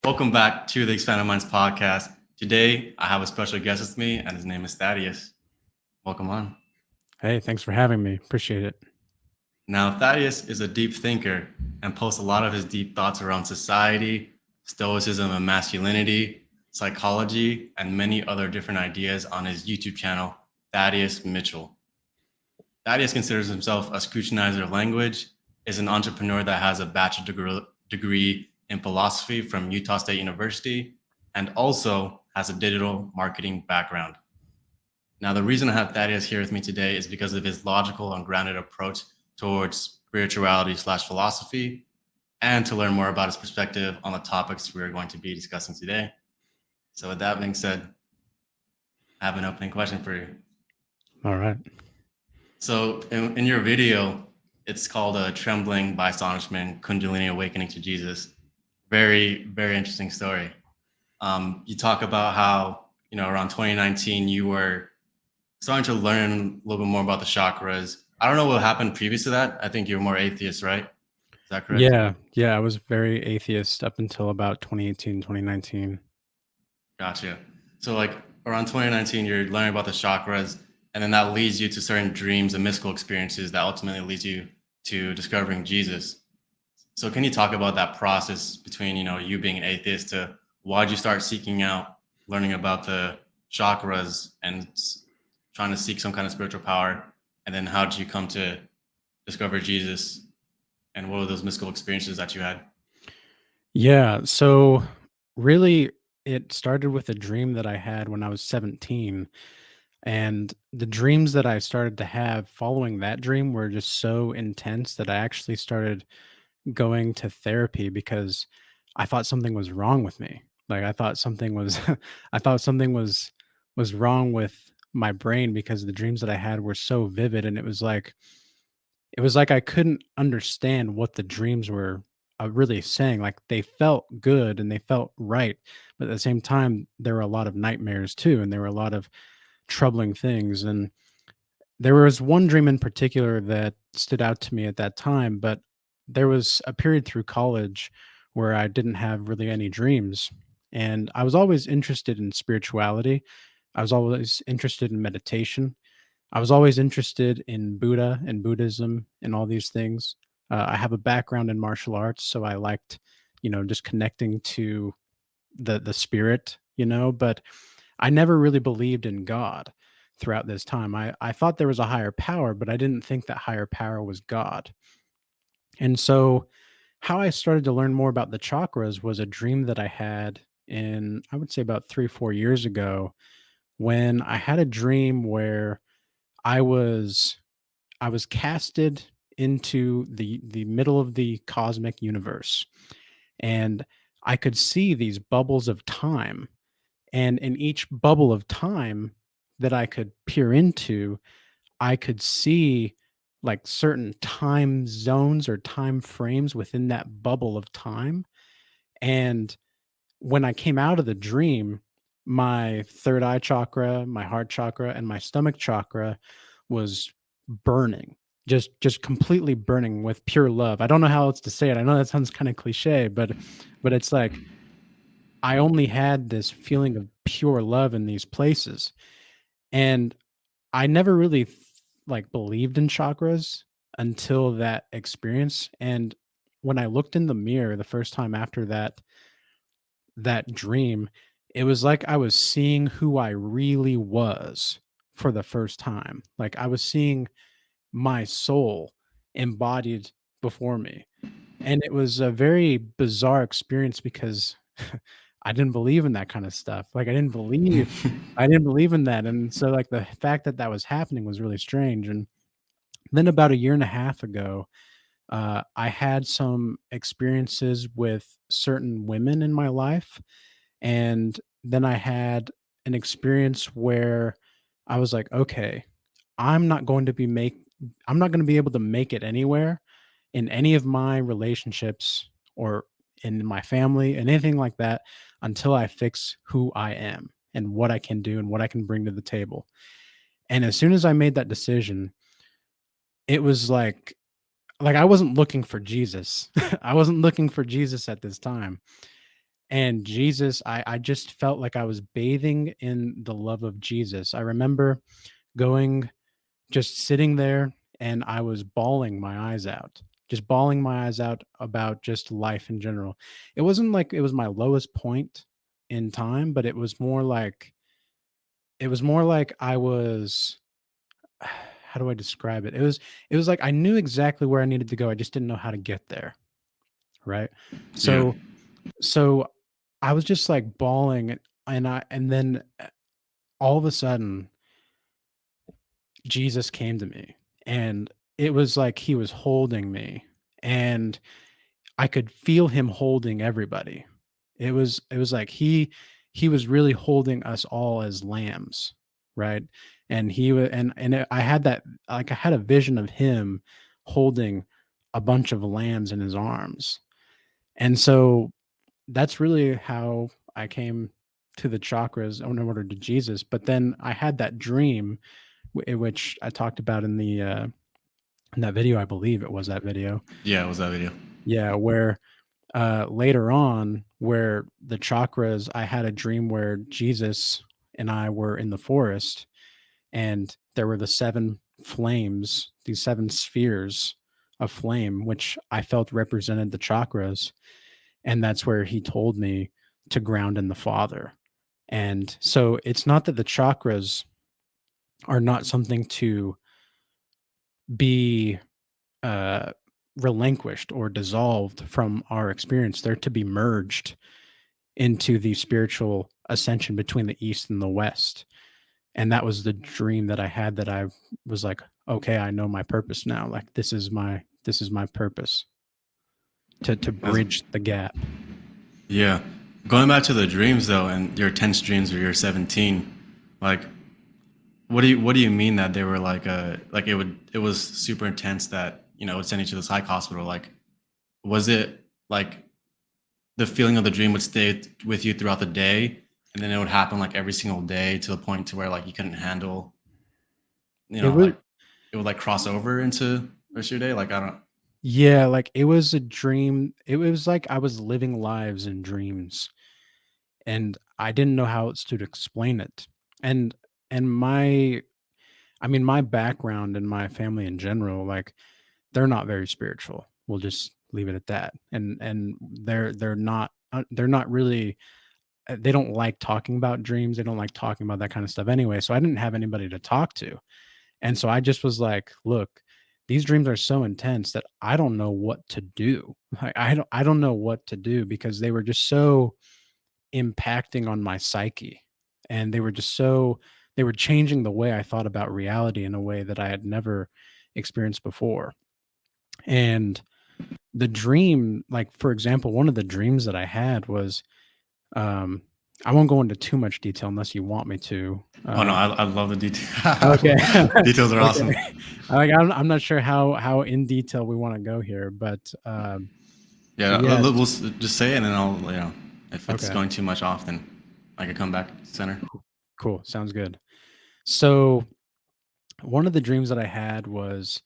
Welcome back to the Expanded Minds podcast. Today, I have a special guest with me, and his name is Thaddeus. Welcome on. Hey, thanks for having me. Appreciate it. Now, Thaddeus is a deep thinker and posts a lot of his deep thoughts around society, stoicism and masculinity, psychology, and many other different ideas on his YouTube channel, Thaddeus Mitchell. Thaddeus considers himself a scrutinizer of language, is an entrepreneur that has a bachelor degree in philosophy from Utah State University, and also has a digital marketing background. Now, the reason I have Thaddeus here with me today is because of his logical and grounded approach towards spirituality/philosophy, and to learn more about his perspective on the topics we're going to be discussing today. So, with that being said, I have an opening question for you. All right. So, in your video, it's called Trembling by Astonishment, Kundalini Awakening to Jesus. Very, very interesting story. You talk about how, around 2019, you were starting to learn a little bit more about the chakras. I don't know what happened previous to that. I think you were more atheist, right? Is that correct? Yeah, I was very atheist up until about 2018, 2019. Gotcha. So, like, around 2019, you're learning about the chakras, and then that leads you to certain dreams and mystical experiences that ultimately leads you to discovering Jesus. So, can you talk about that process between, you being an atheist to why'd you start seeking out learning about the chakras and trying to seek some kind of spiritual power, and then how did you come to discover Jesus, and what were those mystical experiences that you had? Yeah, so really it started with a dream that I had when I was 17. And the dreams that I started to have following that dream were just so intense that I actually started going to therapy because I thought something was wrong with me. Like I thought something was I thought something was wrong with my brain because the dreams that I had were so vivid, and it was like I couldn't understand what the dreams were really saying. Like they felt good and they felt right, but at the same time there were a lot of nightmares too, and there were a lot of troubling things. And there was one dream in particular that stood out to me at that time, but there was a period through college where I didn't have really any dreams. And I was always interested in spirituality. I was always interested in meditation. I was always interested in Buddha and Buddhism and all these things. I have a background in martial arts, so I liked, just connecting to the spirit, but I never really believed in God throughout this time. I thought there was a higher power, but I didn't think that higher power was God. And so how I started to learn more about the chakras was a dream that I had in, I would say, about 3 4 years ago, when I had a dream where I was I was casted into the middle of the cosmic universe, and I could see these bubbles of time, and in each bubble of time that I could peer into, I could see like certain time zones or time frames within that bubble of time. And when I came out of the dream, my third eye chakra, my heart chakra, and my stomach chakra was burning, just completely burning with pure love. I don't know how else to say it. I know that sounds kind of cliche, but it's like I only had this feeling of pure love in these places. And I never really like believed in chakras until that experience. And when I looked in the mirror the first time after that dream, it was like I was seeing who I really was for the first time. Like I was seeing my soul embodied before me. And it was a very bizarre experience because I didn't believe in that kind of stuff. Like I didn't believe in that. And so like the fact that that was happening was really strange. And then about a year and a half ago, I had some experiences with certain women in my life, and then I had an experience where I was like, "Okay, I'm not going to be make I'm not gonna be able to make it anywhere in any of my relationships or in my family and anything like that until I fix who I am and what I can do and what I can bring to the table." And as soon as I made that decision, it was like I wasn't looking for Jesus. I wasn't looking for Jesus at this time. And Jesus, I just felt like I was bathing in the love of Jesus. I remember going, just sitting there, and I was bawling my eyes out, just bawling my eyes out about just life in general. It wasn't like it was my lowest point in time, but it was more like I was, how do I describe it? It was like I knew exactly where I needed to go. I just didn't know how to get there, right? Yeah. So I was just like bawling, and then all of a sudden Jesus came to me, and it was like he was holding me, and I could feel him holding everybody. It was like he was really holding us all as lambs, right? And he was I had that, like, I had a vision of him holding a bunch of lambs in his arms. And so that's really how I came to the chakras in order to Jesus. But then I had that dream, in which I talked about in that video. I believe it was that video. Yeah, it was that video. Yeah, where later on, where the chakras, I had a dream where Jesus and I were in the forest, and there were the seven flames, these seven spheres of flame, which I felt represented the chakras. And that's where he told me to ground in the Father. And so it's not that the chakras are not something to be uh, relinquished or dissolved from our experience. They're to be merged into the spiritual ascension between the East and the West. And that was the dream that I had, that I was like, okay, I know my purpose now. Like, this is my purpose, to That's, bridge the gap. yeah. Going back to the dreams though, and your tense dreams where you're 17, like what do you mean that they were like it was super intense that it would send you to the psych hospital? Like, was it like the feeling of the dream would stay with you throughout the day, and then it would happen like every single day to the point to where like you couldn't handle, It was like it would like cross over into the rest of your day? Like, I don't. Yeah, like, it was a dream. It was like I was living lives in dreams, and I didn't know how else to explain it. And and my background and my family in general, like, they're not very spiritual. We'll just leave it at that. And they're not really, they don't like talking about dreams. They don't like talking about that kind of stuff anyway. So I didn't have anybody to talk to. And so I just was like, look, these dreams are so intense that I don't know what to do. Like, I don't know what to do, because they were just so impacting on my psyche. And they were changing the way I thought about reality in a way that I had never experienced before. And the dream, like, for example, one of the dreams that I had was, um I won't go into too much detail unless you want me to. Oh no, I love the Okay. detail. Details are Okay. awesome. Like, I'm not sure how in detail we wanna go here, but Yeah, yeah. we'll just say it, and then I'll, if it's Okay. going too much off, then I could come back center. Cool, sounds good. So, one of the dreams that I had was,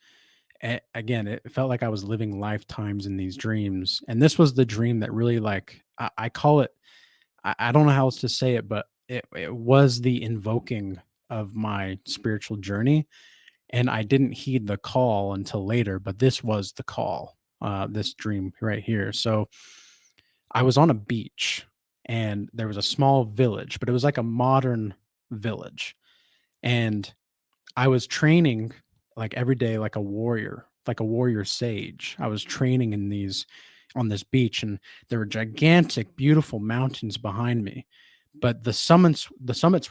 again, it felt like I was living lifetimes in these dreams, and this was the dream that really, like, I call it, I don't know how else to say it, but it was the invoking of my spiritual journey. And I didn't heed the call until later, but this was the call, this dream right here. So I was on a beach, and there was a small village, but it was like a modern village. And I was training, like, every day, like a warrior sage. I was training on this beach, and there were gigantic, beautiful mountains behind me. But the summits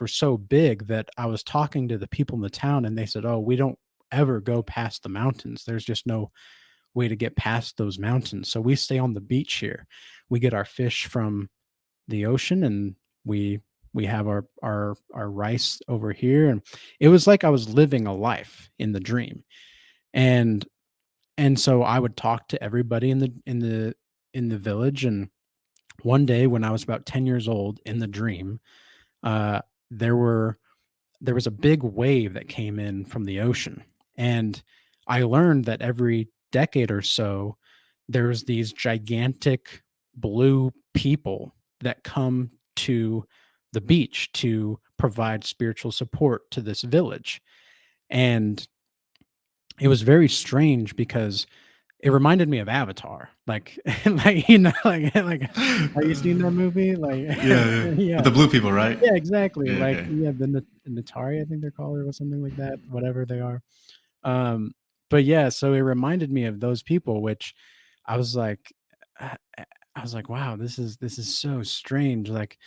were so big that I was talking to the people in the town, and they said, "Oh, we don't ever go past the mountains. There's just no way to get past those mountains. So we stay on the beach here. We get our fish from the ocean, and we have our rice over here." And it was like I was living a life in the dream. And and so I would talk to everybody in the village. And one day, when I was about 10 years old, in the dream, uh there were there was a big wave that came in from the ocean. And I learned that every decade or so, there's these gigantic blue people that come to the beach to provide spiritual support to this village. And it was very strange because it reminded me of Avatar. Like like, like, have you seen that movie? Like, Yeah, yeah. With yeah. the blue people, right? Yeah, exactly. Yeah, Like, okay. yeah, the Natari, I think they're called, or something like that, whatever they are. Um, but yeah, so it reminded me of those people, which I was like, uh, I was like, wow, this is so strange. Like,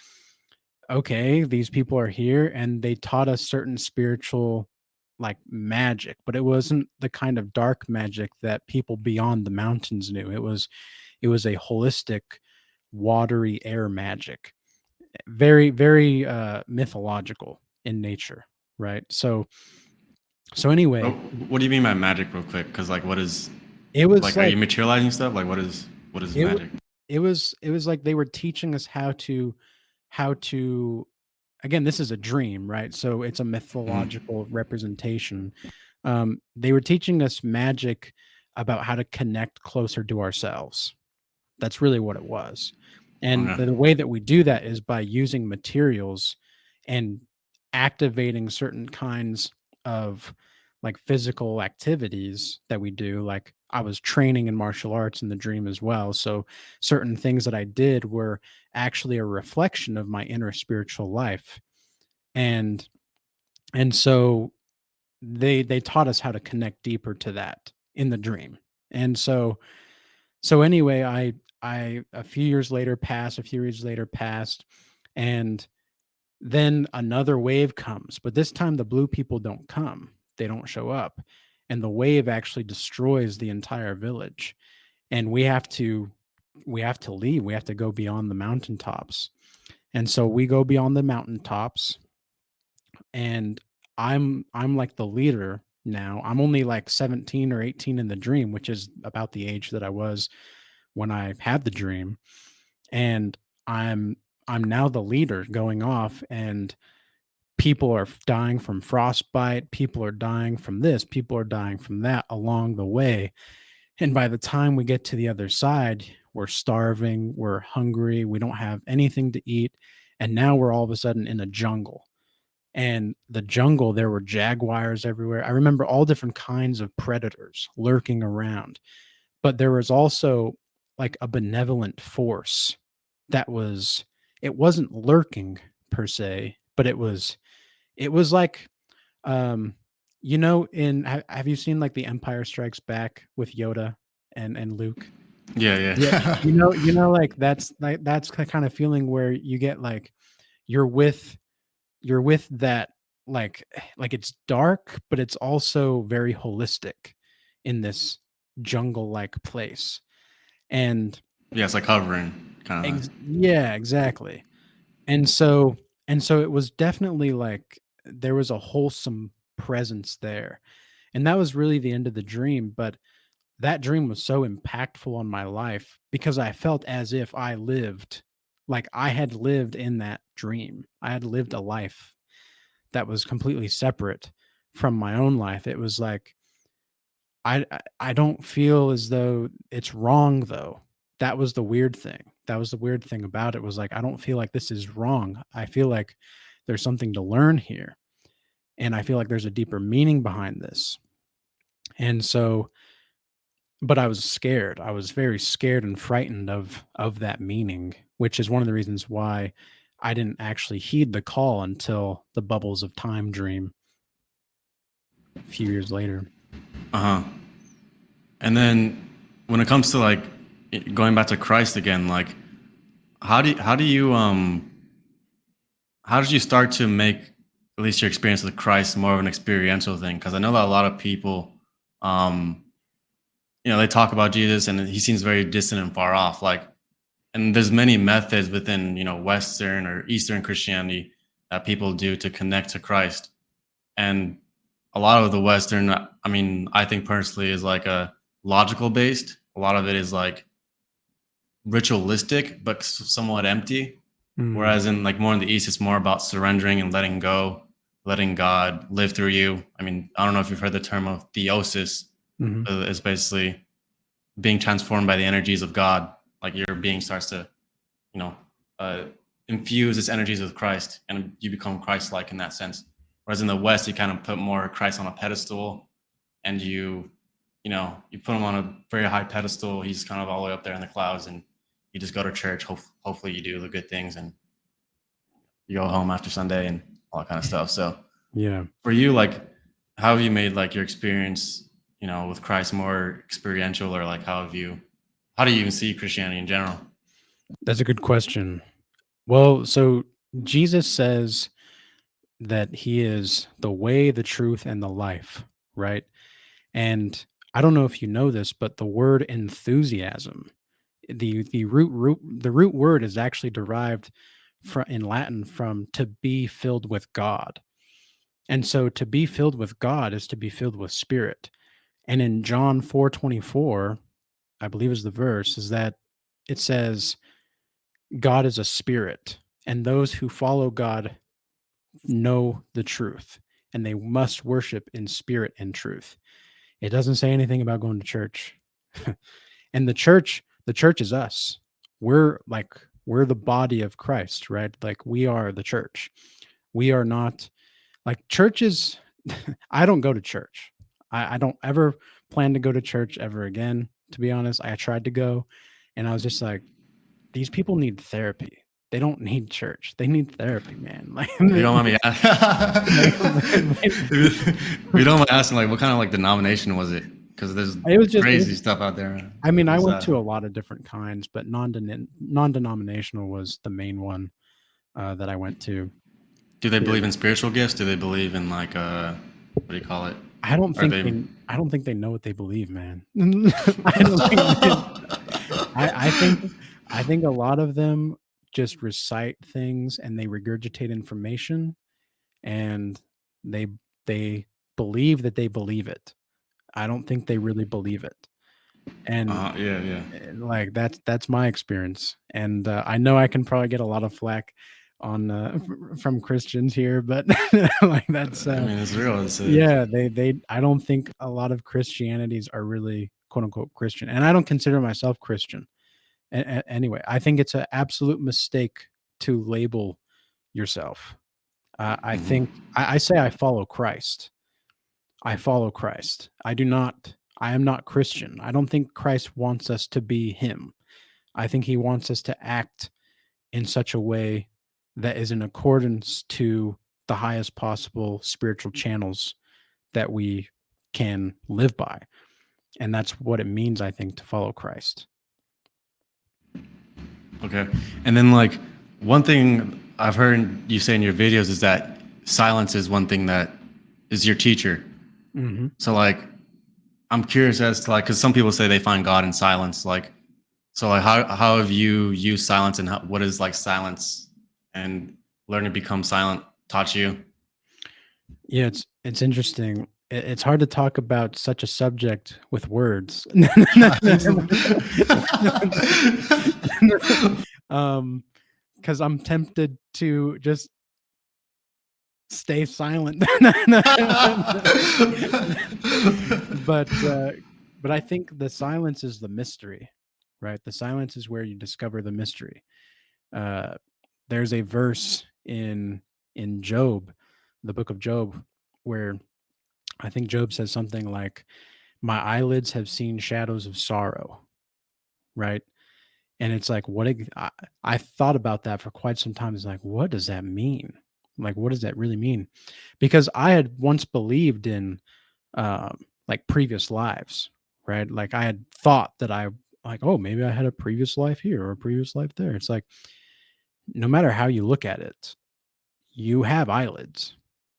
okay, these people are here and they taught us certain spiritual like magic, but it wasn't the kind of dark magic that people beyond the mountains knew. It was a holistic watery air magic, very very mythological in nature, right? So Oh, anyway, what do you mean by magic, real quick? Because like, what is it was like? Are like you materializing stuff? Like, what is it wa- magic? it was like they were teaching us how to again, this is a dream, right? So it's a Mhm. mythological representation. They were teaching us magic about how to connect closer to ourselves. That's really what it was. And Okay. the way that we do that is by using materials and activating certain kinds of like physical activities that we do. Like I was training in martial arts in the dream as well. So certain things that I did were actually a reflection of my inner spiritual life. And so they taught us how to connect deeper to that in the dream. And so anyway, I a few years later passed, and then another wave comes, but this time the blue people don't come. They don't show up. And the wave actually destroys the entire village. And we have to leave. We have to go beyond the mountaintops. And so we go beyond the mountaintops, and I'm like the leader now. I'm only like 17 or 18 in the dream, which is about the age that I was when I had the dream. And I'm I'm now the leader going off, and people are dying from frostbite, people are dying from this, people are dying from that along the way. And by the time we get to the other side, we're starving, we're hungry, we don't have anything to eat, and now we're all of a sudden in a jungle. And the jungle, there were jaguars everywhere. I remember all different kinds of predators lurking around, but there was also like a benevolent force that was, it wasn't lurking per se, but it was like, um have you seen like The Empire Strikes Back with Yoda and Luke? Yeah, Yeah, yeah. like that's the kind of feeling where you get like you're with that, like it's dark, but it's also very holistic in this jungle-like place. And Yeah, it's like hovering, kind of. yeah, exactly. And so it was definitely like there was a wholesome presence there. And that was really the end of the dream, but that dream was so impactful on my life because I felt as if I had lived in that dream. I had lived a life that was completely separate from my own life. It was like I don't feel as though it's wrong though. That was the weird thing. That was the weird thing about it, was like I don't feel like this is wrong. I feel like there's something to learn here, and I feel like there's a deeper meaning behind this. And so, but I was scared. I was very scared and frightened of that meaning, which is one of the reasons why I didn't actually heed the call until the Bubbles of Time dream a few years later. Uh huh. And then when it comes to like going back to Christ again, like how did you start to make at least your experience with Christ more of an experiential thing? Because I know that a lot of people, um, they talk about Jesus and he seems very distant and far off. Like, and there's many methods within Western or Eastern Christianity that people do to connect to Christ. And a lot of the Western, I mean, I think personally is like a logical based. A lot of it is like ritualistic, but somewhat empty. Mm, Whereas in like more in the East, it's more about surrendering and letting go, letting God live through you. I mean, I don't know if you've heard the term of theosis. mhm. It's basically being transformed by the energies of God. Like your being starts to, you know, uh, infuse its energies with Christ, and you become Christ-like in that sense. Whereas in the West, you kind of put more Christ on a pedestal, and you put him on a very high pedestal. He's kind of all the way up there in the clouds, and you just go to church. Hopefully, you do the good things, and you go home after Sunday and all that kind of stuff. So, Yeah, for you, like, how have you made like your experience, with Christ more experiential, or like how do you even see Christianity in general? that's a good question. Well, so Jesus says that he is the way, the truth, and the life, right? And I don't know if you know this, but the word enthusiasm, the root word is actually derived from in Latin from to be filled with God. And so to be filled with God is to be filled with spirit. And in John 4:24, I believe is the verse, is that it says God is a spirit, and those who follow God know the truth, and they must worship in spirit and truth. It doesn't say anything about going to church. And the church is us. We're the body of Christ, right? Like we are the church. We are not like churches. I don't go to church. I don't ever plan to go to church ever again. To be honest, I tried to go, and I was just like, these people need therapy. They don't need church. They need therapy, man. Like, If you don't mind me, they, they, if you don't mind asking, like, what kind of like denomination was it? Because there's it was just. It crazy was, stuff out there. I mean, I What's went that? to a lot of different kinds, but non-denominational was the main one that I went to. Do they Yeah. believe in spiritual gifts? Do they believe in like what do you call it? I don't Are think they? they know what they believe, man. I don't think they, I think a lot of them just recite things and they regurgitate information and they they believe that they believe it. I don't think they really believe it. And Yeah, yeah. like that's my experience, and I know I can probably get a lot of flack on from Christians here, but like that's I mean, it's real. yeah, they I don't think a lot of Christianities are really quote unquote Christian, and I don't consider myself Christian. Anyway, I think it's an absolute mistake to label yourself. I think Mhm. I say I follow Christ. I follow Christ. I am not Christian. I don't think Christ wants us to be him. I think he wants us to act in such a way that is in accordance to the highest possible spiritual channels that we can live by. And that's what it means, I think, to follow Christ. Okay. And then like one thing I've heard you say in your videos is that silence is one thing that is your teacher. Mhm. So like I'm curious as to like because some people say they find God in silence. Like so like how have you used silence, and what is like silence and learning to become silent taught you? Yeah, it's interesting. It's hard to talk about such a subject with words. Um, because I'm tempted to just stay silent. But, but I think the silence is the mystery, right? The silence is where you discover the mystery. Uh, there's a verse in Job, the book of Job, where I think Job says something like, "My eyelids have seen shadows of sorrow," right? And it's like, I thought about that for quite some time. It's like, what does that mean? Like, what does that really mean? Because I had once believed in like previous lives, right? Like I had thought that like, oh, maybe I had a previous life here or a previous life there. It's like, no matter how you look at it, you have eyelids.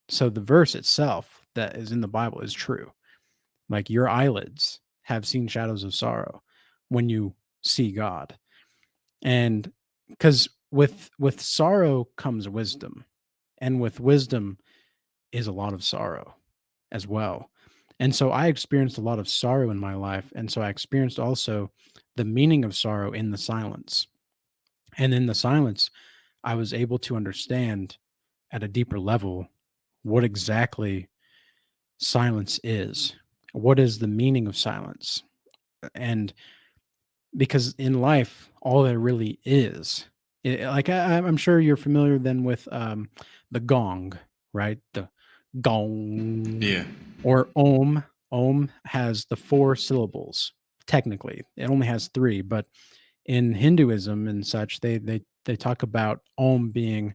So the verse itself that is in the Bible is true. Like your eyelids have seen shadows of sorrow when you see God. And because with sorrow comes wisdom, and with wisdom is a lot of sorrow as well. And so I experienced a lot of sorrow in my life, and so I experienced also the meaning of sorrow in the silence. And in the silence, I was able to understand at a deeper level what exactly silence is. What is the meaning of silence? And because in life, all there really is Like I'm sure you're familiar then with the gong, right? The gong Yeah. or om. Om has the 4 syllables. Technically, it only has 3, but in Hinduism and such, they talk about om being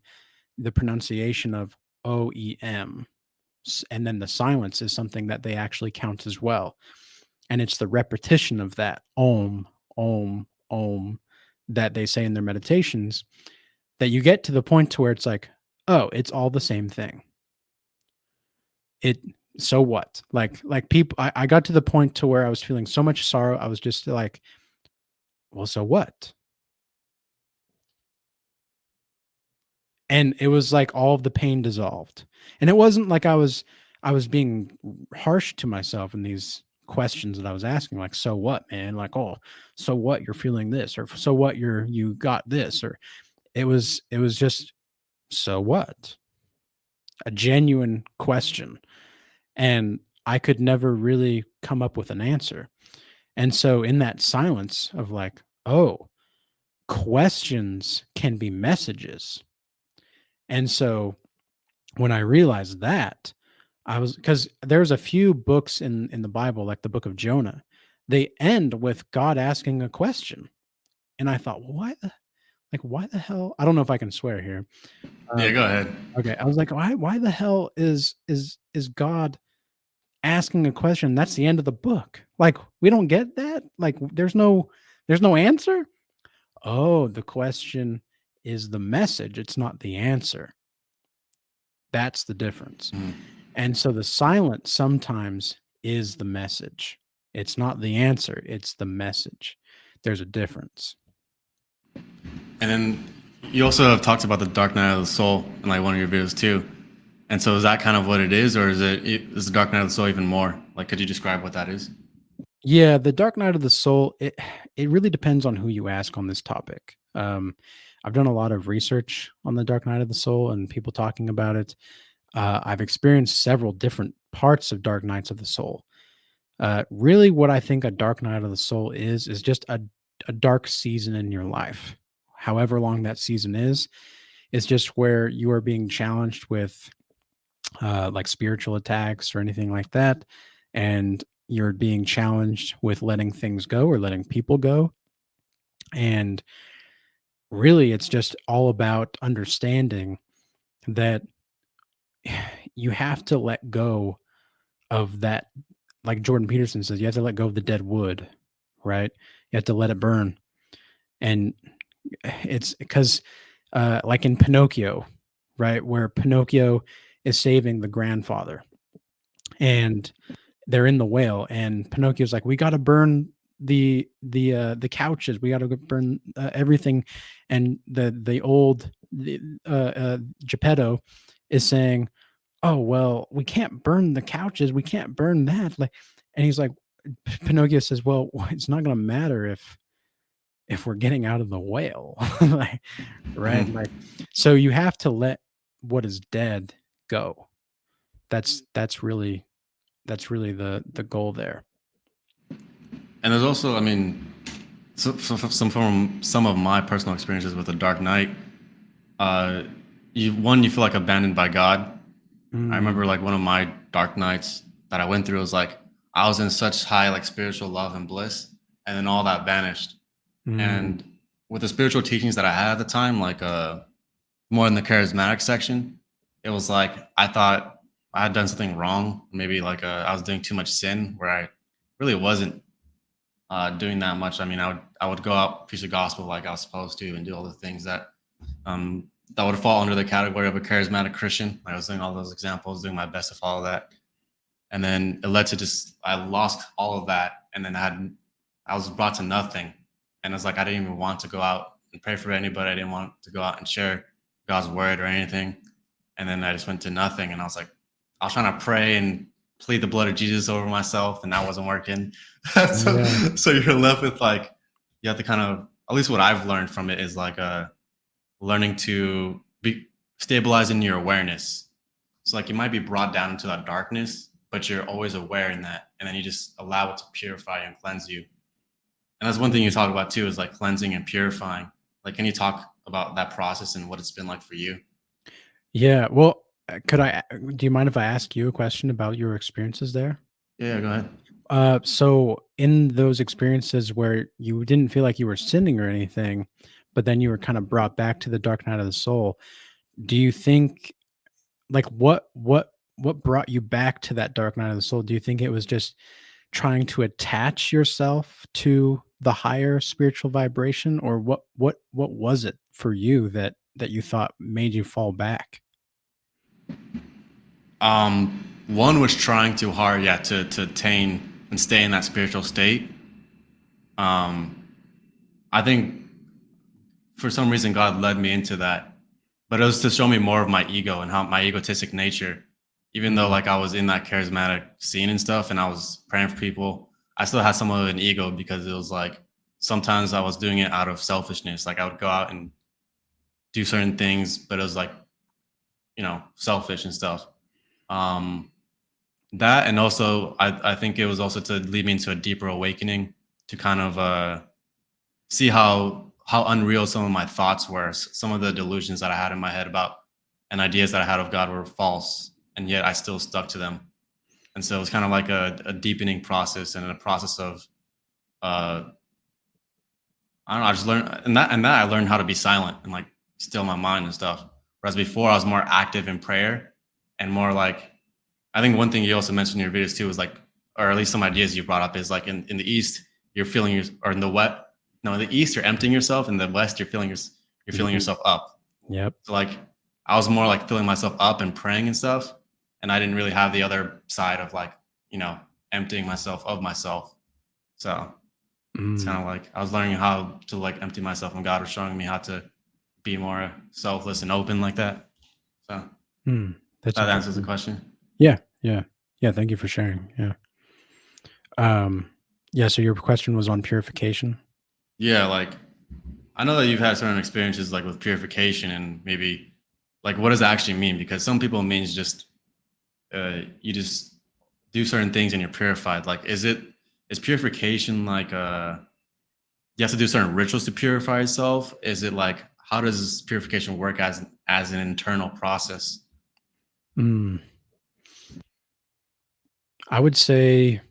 the pronunciation of OEM. And then the silence is something that they actually count as well. And it's the repetition of that om, om, om that they say in their meditations that you get to the point to where it's like, oh, it's all the same thing. It so what? Like people I got to the point to where I was feeling so much sorrow. I was just like, well, so what? And it was like all of the pain dissolved. And it wasn't like I was being harsh to myself in these questions that I was asking, like, so what, man? Like, oh, so what you're feeling this, or so what you got this, or it was just so what? A genuine question. And I could never really come up with an answer. And so in that silence of like, oh, questions can be messages. And so when I realized that, I was because there's a few books in the Bible, like the book of Jonah, they end with God asking a question. And I thought, well, why the hell? I don't know if I can swear here. Yeah, go ahead. Okay. I was like, why the hell is God asking a question? That's the end of the book. Like, we don't get that. Like, there's no answer. Oh, the question is the message. It's not the answer. That's the difference. Mhm. And so the silence sometimes is the message. It's not the answer, it's the message. There's a difference. And then you also have talked about the dark night of the soul in like one of your videos too. And so is that kind of what it is, or is the dark night of the soul even more? Like, could you describe what that is? Yeah, the dark night of the soul, it really depends on who you ask on this topic. I've done a lot of research on the dark night of the soul and people talking about it. I've experienced several different parts of dark nights of the soul. Really, what I think a dark night of the soul is just a dark season in your life. However long that season is just where you are being challenged with like spiritual attacks or anything like that. And you're being challenged with letting things go or letting people go. And really, it's just all about understanding that you have to let go of that. Like Jordan Peterson says, you have to let go of the dead wood, right? You have to let it burn. And it's because, like in Pinocchio, right, where Pinocchio is saving the grandfather, and they're in the whale, and Pinocchio's like, "We got to burn the couches. We got to burn everything," and Geppetto is saying, "Oh well, we can't burn the couches. We can't burn that." Like, and he's like, Pinocchio says, "Well, it's not going to matter if we're getting out of the whale." Like, right? Mhm. Like, so you have to let what is dead go. That's really the goal there. And there's also, I mean, some from some of my personal experiences with the Dark Knight. Uh, you feel like abandoned by God. I Mm, remember like one of my dark nights that I went through was like I was in such high like spiritual love and bliss, and then all that vanished. mm, And with the spiritual teachings that I had at the time, like more in the charismatic section, it was like I thought I had done something wrong. Maybe like I was doing too much sin, where I really wasn't doing that much. I mean, I would go out, preach the gospel like I was supposed to, and do all the things that would fall under the category of a charismatic Christian. I was doing all those examples, doing my best to follow that, and then it led to just I lost all of that, and then I was brought to nothing, and it's like I didn't even want to go out and pray for anybody. I didn't want to go out and share God's word or anything, and then I just went to nothing, and I was like, I was trying to pray and plead the blood of Jesus over myself, and that wasn't working. so, yeah, so you're left with like you have to kind of, at least what I've learned from it is like learning to be stabilizing your awareness. So like you might be brought down into that darkness, but you're always aware in that, and then you just allow it to purify and cleanse you. And that's one thing you talk about too, is like cleansing and purifying. Like, can you talk about that process and what it's been like for you? Yeah. Well, do you mind if I ask you a question about your experiences there? Yeah, go ahead. So in those experiences where you didn't feel like you were sinning or anything, but then you were kind of brought back to the dark night of the soul, do you think like what brought you back to that dark night of the soul? Do you think it was just trying to attach yourself to the higher spiritual vibration, or what was it for you that you thought made you fall back? One was trying too hard, yeah, to attain and stay in that spiritual state. Um, I think for some reason God led me into that, but it was to show me more of my ego and how my egotistic nature. Even though Mm, like I was in that charismatic scene and stuff, and I was praying for people, I still had some of an ego because it was like sometimes I was doing it out of selfishness. Like I would go out and do certain things, but it was like selfish and stuff. Um, that and also I think it was also to lead me into a deeper awakening to kind of see how unreal some of my thoughts were. Some of the delusions that I had in my head about and ideas that I had of God were false, and yet I still stuck to them. And so it was kind of like a deepening process and a process of uh, I don't know. I just learned and that I learned how to be silent and like still my mind and stuff. Whereas before I was more active in prayer and more like I think one thing you also mentioned in your videos too was like, or at least some ideas you brought up is like in the East you're feeling your or in the wet no in the East you're emptying yourself, in the West you're feeling mhm. yourself up. Yep. So like I was more like filling myself up and praying and stuff, and I didn't really have the other side of like you know emptying myself of myself. So it's Mm, kind of like I was learning how to like empty myself, and God was showing me how to be more selfless and open like that. So that's that answers the interesting. question. Yeah, yeah. Yeah, thank you for sharing. Yeah. Um, yeah, so your question was on purification? Yeah, like I know that you've had certain experiences like with purification, and maybe like what does that actually mean? Because some people it means just you just do certain things and you're purified. Like is purification like you have to do certain rituals to purify yourself? Is it like how does purification work as an internal process? Mm, I would say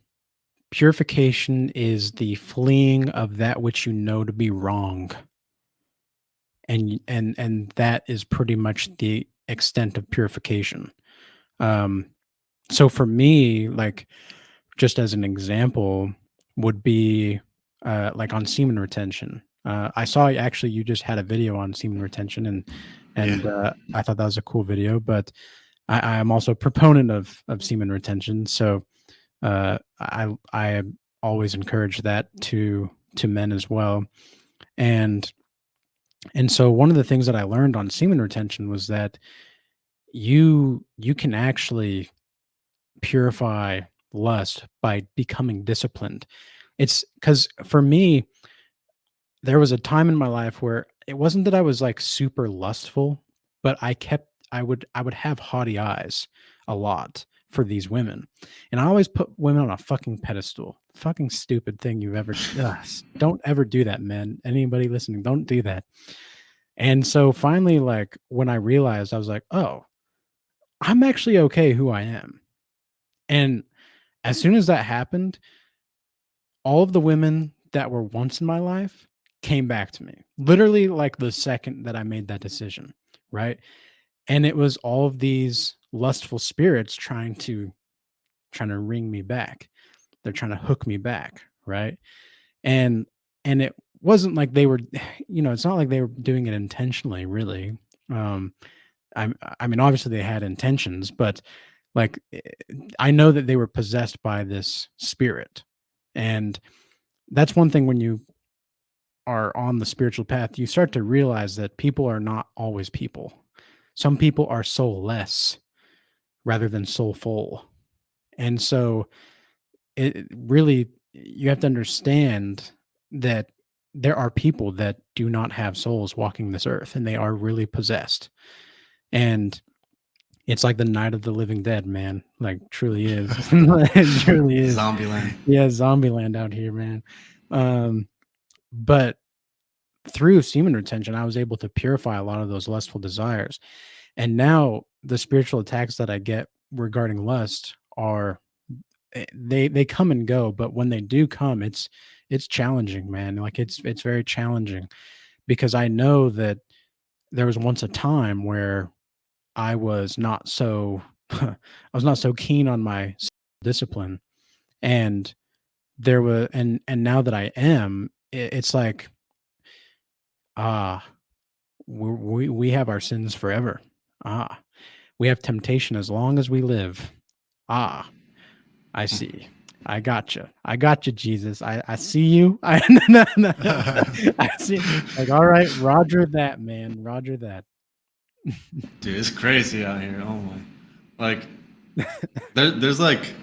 purification is the fleeing of that which you know to be wrong, and that is pretty much the extent of purification. Um, so for me, like, just as an example, would be, like, on semen retention. I saw actually you just had a video on semen retention, Yeah. I thought that was a cool video, but I am also a proponent of semen retention, so, I always encourage that to men as well, and so one of the things that I learned on semen retention was that you can actually purify lust by becoming disciplined. It's because for me, there was a time in my life where it wasn't that I was like super lustful, but I would have haughty eyes a lot for these women. And I always put women on a fucking pedestal. Fucking stupid thing you've ever don't ever do that, men. Anybody listening, don't do that. And so finally, like when I realized I was like, oh, I'm actually okay who I am. And as soon as that happened, all of the women that were once in my life came back to me. Literally like the second that I made that decision, right? And it was all of these lustful spirits trying to ring me back. They're trying to hook me back, right? And it wasn't like they were it's not like they were doing it intentionally, really. Um I mean obviously they had intentions, but like I know that they were possessed by this spirit. And that's one thing when you are on the spiritual path, you start to realize that people are not always people. Some people are soulless rather than soulful. And so it really, you have to understand that there are people that do not have souls walking this earth and they are really possessed. And it's like the night of the living dead, man. Like truly is. It truly is. Zombieland. Yeah, zombie land out here, man. But through semen retention, I was able to purify a lot of those lustful desires. And now the spiritual attacks that I get regarding lust are they come and go, but when they do come, it's challenging, man. Like it's very challenging because I know that there was once a time where I was not so I was not so keen on my discipline, and there were and now that I am, it's like, ah, we have our sins forever. Ah, we have temptation as long as we live. Ah, I see. I gotcha. I gotcha, Jesus. I see you. No, no, no. I see. Like, all right, Roger that, man. Roger that. Dude, it's crazy out here. Oh my. Like there's like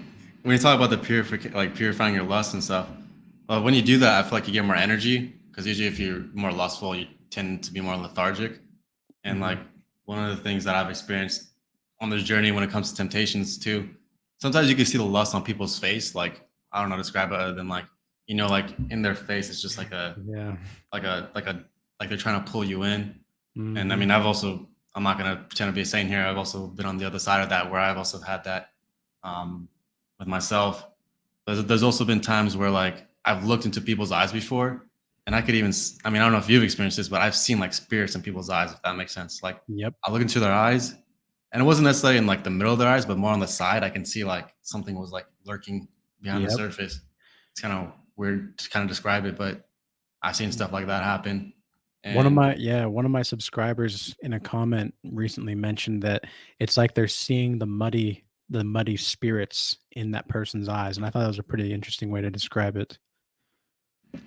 when you talk about the purifying your lust and stuff. When you do that, I feel like you get more energy because usually if you're more lustful, you tend to be more lethargic. And like Mhm. one of the things that I've experienced on this journey when it comes to temptations too, sometimes you can see the lust on people's face. Like I don't know, describe it other than like like in their face, it's just like a Yeah. like a like a like they're trying to pull you in. And I Mhm. mean, I'm not gonna pretend to be a saint here. I've also been on the other side of that, where I've also had that um, with myself. There's also been times where like I've looked into people's eyes before, and I could even, I mean, I don't know if you've experienced this, but I've seen like spirits in people's eyes, if that makes sense. Like Yep. I look into their eyes, and it wasn't necessarily in like the middle of their eyes, but more on the side. I can see like something was like lurking behind the Yep. surface. It's kind of weird to kind of describe it, but I've seen stuff like that happen. And One of my subscribers in a comment recently mentioned that it's like they're seeing the muddy spirits in that person's eyes, and I thought that was a pretty interesting way to describe it.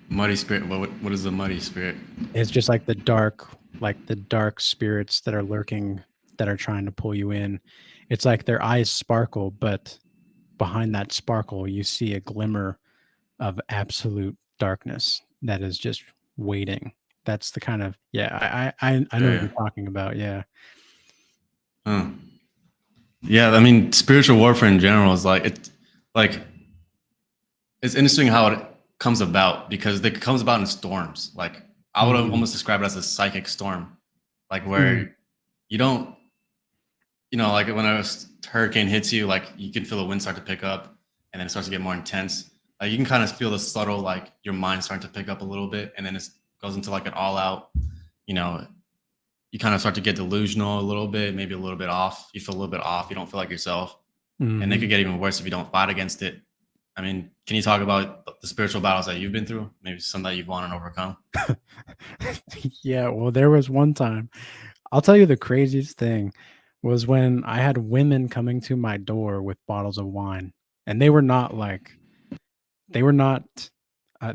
muddy spirit. What is a muddy spirit? It's just like the dark spirits that are lurking, that are trying to pull you in. It's like their eyes sparkle, but behind that sparkle, you see a glimmer of absolute darkness that is just waiting. That's the kind of, yeah, I know Yeah, what yeah. you're talking about. Yeah. Huh. Yeah, I mean, spiritual warfare in general is like it's interesting how it comes about because it comes about in storms. Like I would Mhm. almost describe it as a psychic storm, like Mhm. where you don't, like when a hurricane hits you, like you can feel the wind start to pick up, and then it starts to get more intense. Like you can kind of feel the subtle, like your mind starting to pick up a little bit, and then it goes into like an all-out. You know, you kind of start to get delusional a little bit, maybe a little bit off. You feel a little bit off. You don't feel like yourself, and it could Mhm. get even worse if you don't fight against it. I mean, can you talk about the spiritual battles that you've been through? Maybe some that you've won and overcome. Yeah, well, there was one time, I'll tell you the craziest thing was when I had women coming to my door with bottles of wine, and they were not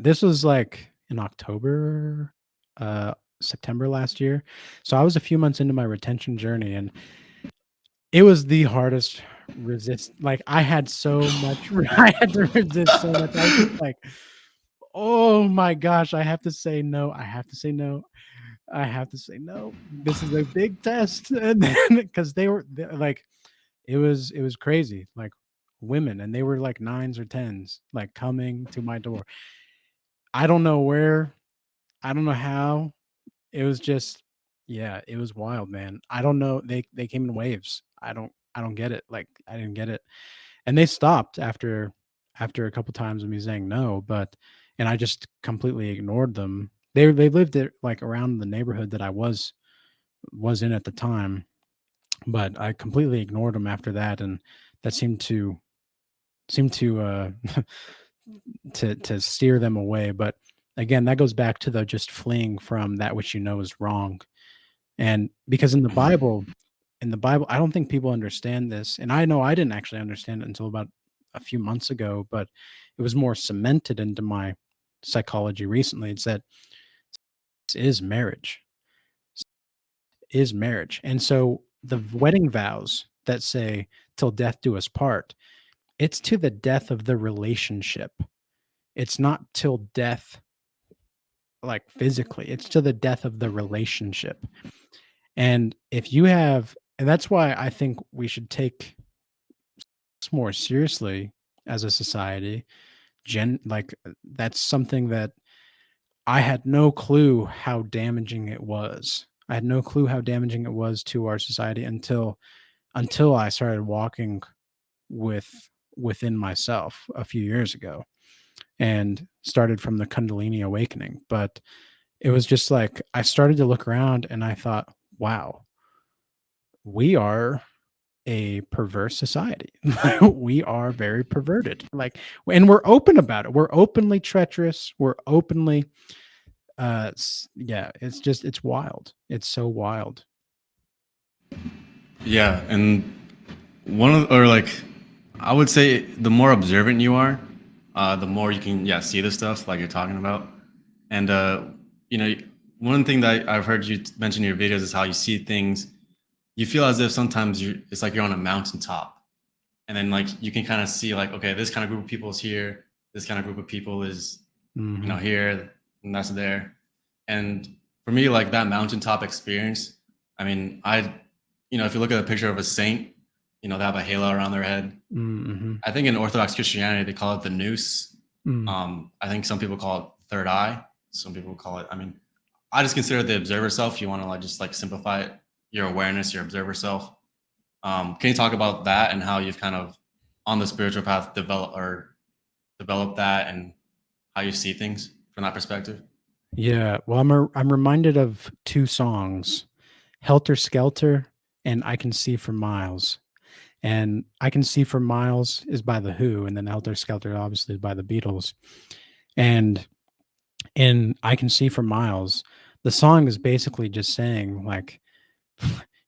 this was, like, in October, uh, September last year. So I was a few months into my retention journey, and it was the hardest resist like, I had so much I had to resist so much. I was just like, "Oh my gosh, I have to say no. I have to say no. I have to say no. This is a big test." And then because like, it was crazy, like, women, and they were, like, 9s or 10s, like, coming to my door. I don't know where, I don't know how. It was just, yeah, it was wild, man. I don't know, they came in waves. I don't get it, like, I didn't get it. And they stopped after a couple times of me saying no, but and I just completely ignored them. They lived it like around the neighborhood that I was in at the time, but I completely ignored them after that, and that seemed to to steer them away. But again, that goes back to the just fleeing from that which you know is wrong. And because in the Bible, I don't think people understand this, and I know I didn't actually understand it until about a few months ago, but it was more cemented into my psychology recently. It's that this is marriage, is marriage. And so the wedding vows that say till death do us part, it's to the death of the relationship. It's not till death, like physically, it's to the death of the relationship. And if you have, and that's why I think we should take this more seriously as a society. That's something that I had no clue how damaging it was. I had no clue how damaging it was to our society until I started walking with within myself a few years ago and started from the Kundalini awakening. But it was just like I started to look around and I thought, wow, we are a perverse society. We are very perverted. Like, and we're open about it. We're openly treacherous. We're openly yeah, it's wild. It's so wild. Yeah, and one of or like I would say the more observant you are, the more you can see the stuff like you're talking about. And you know, one thing that I've heard you mention in your videos is how you see things. You feel as if sometimes it's like you're on a mountaintop, and then like you can kind of see like, okay, this kind of group of people is here, this kind of group of people is Mhm. here, and that's there. And for me, like that mountaintop experience, I mean, if you look at a picture of a saint, they have a halo around their head. Mhm. I think in Orthodox Christianity they call it the noose. Mm. I think some people call it third eye. Some people call it. I mean, I just consider the observer self. If you want to just simplify it, your awareness, your observer self. Can you talk about that and how you've kind of on the spiritual path developed that and how you see things from that perspective? Yeah, well, I'm reminded of 2 songs, Helter Skelter and I Can See for Miles. And I Can See for Miles is by The Who, and then Helter Skelter obviously is by the Beatles. And in I Can See for Miles, the song is basically just saying like,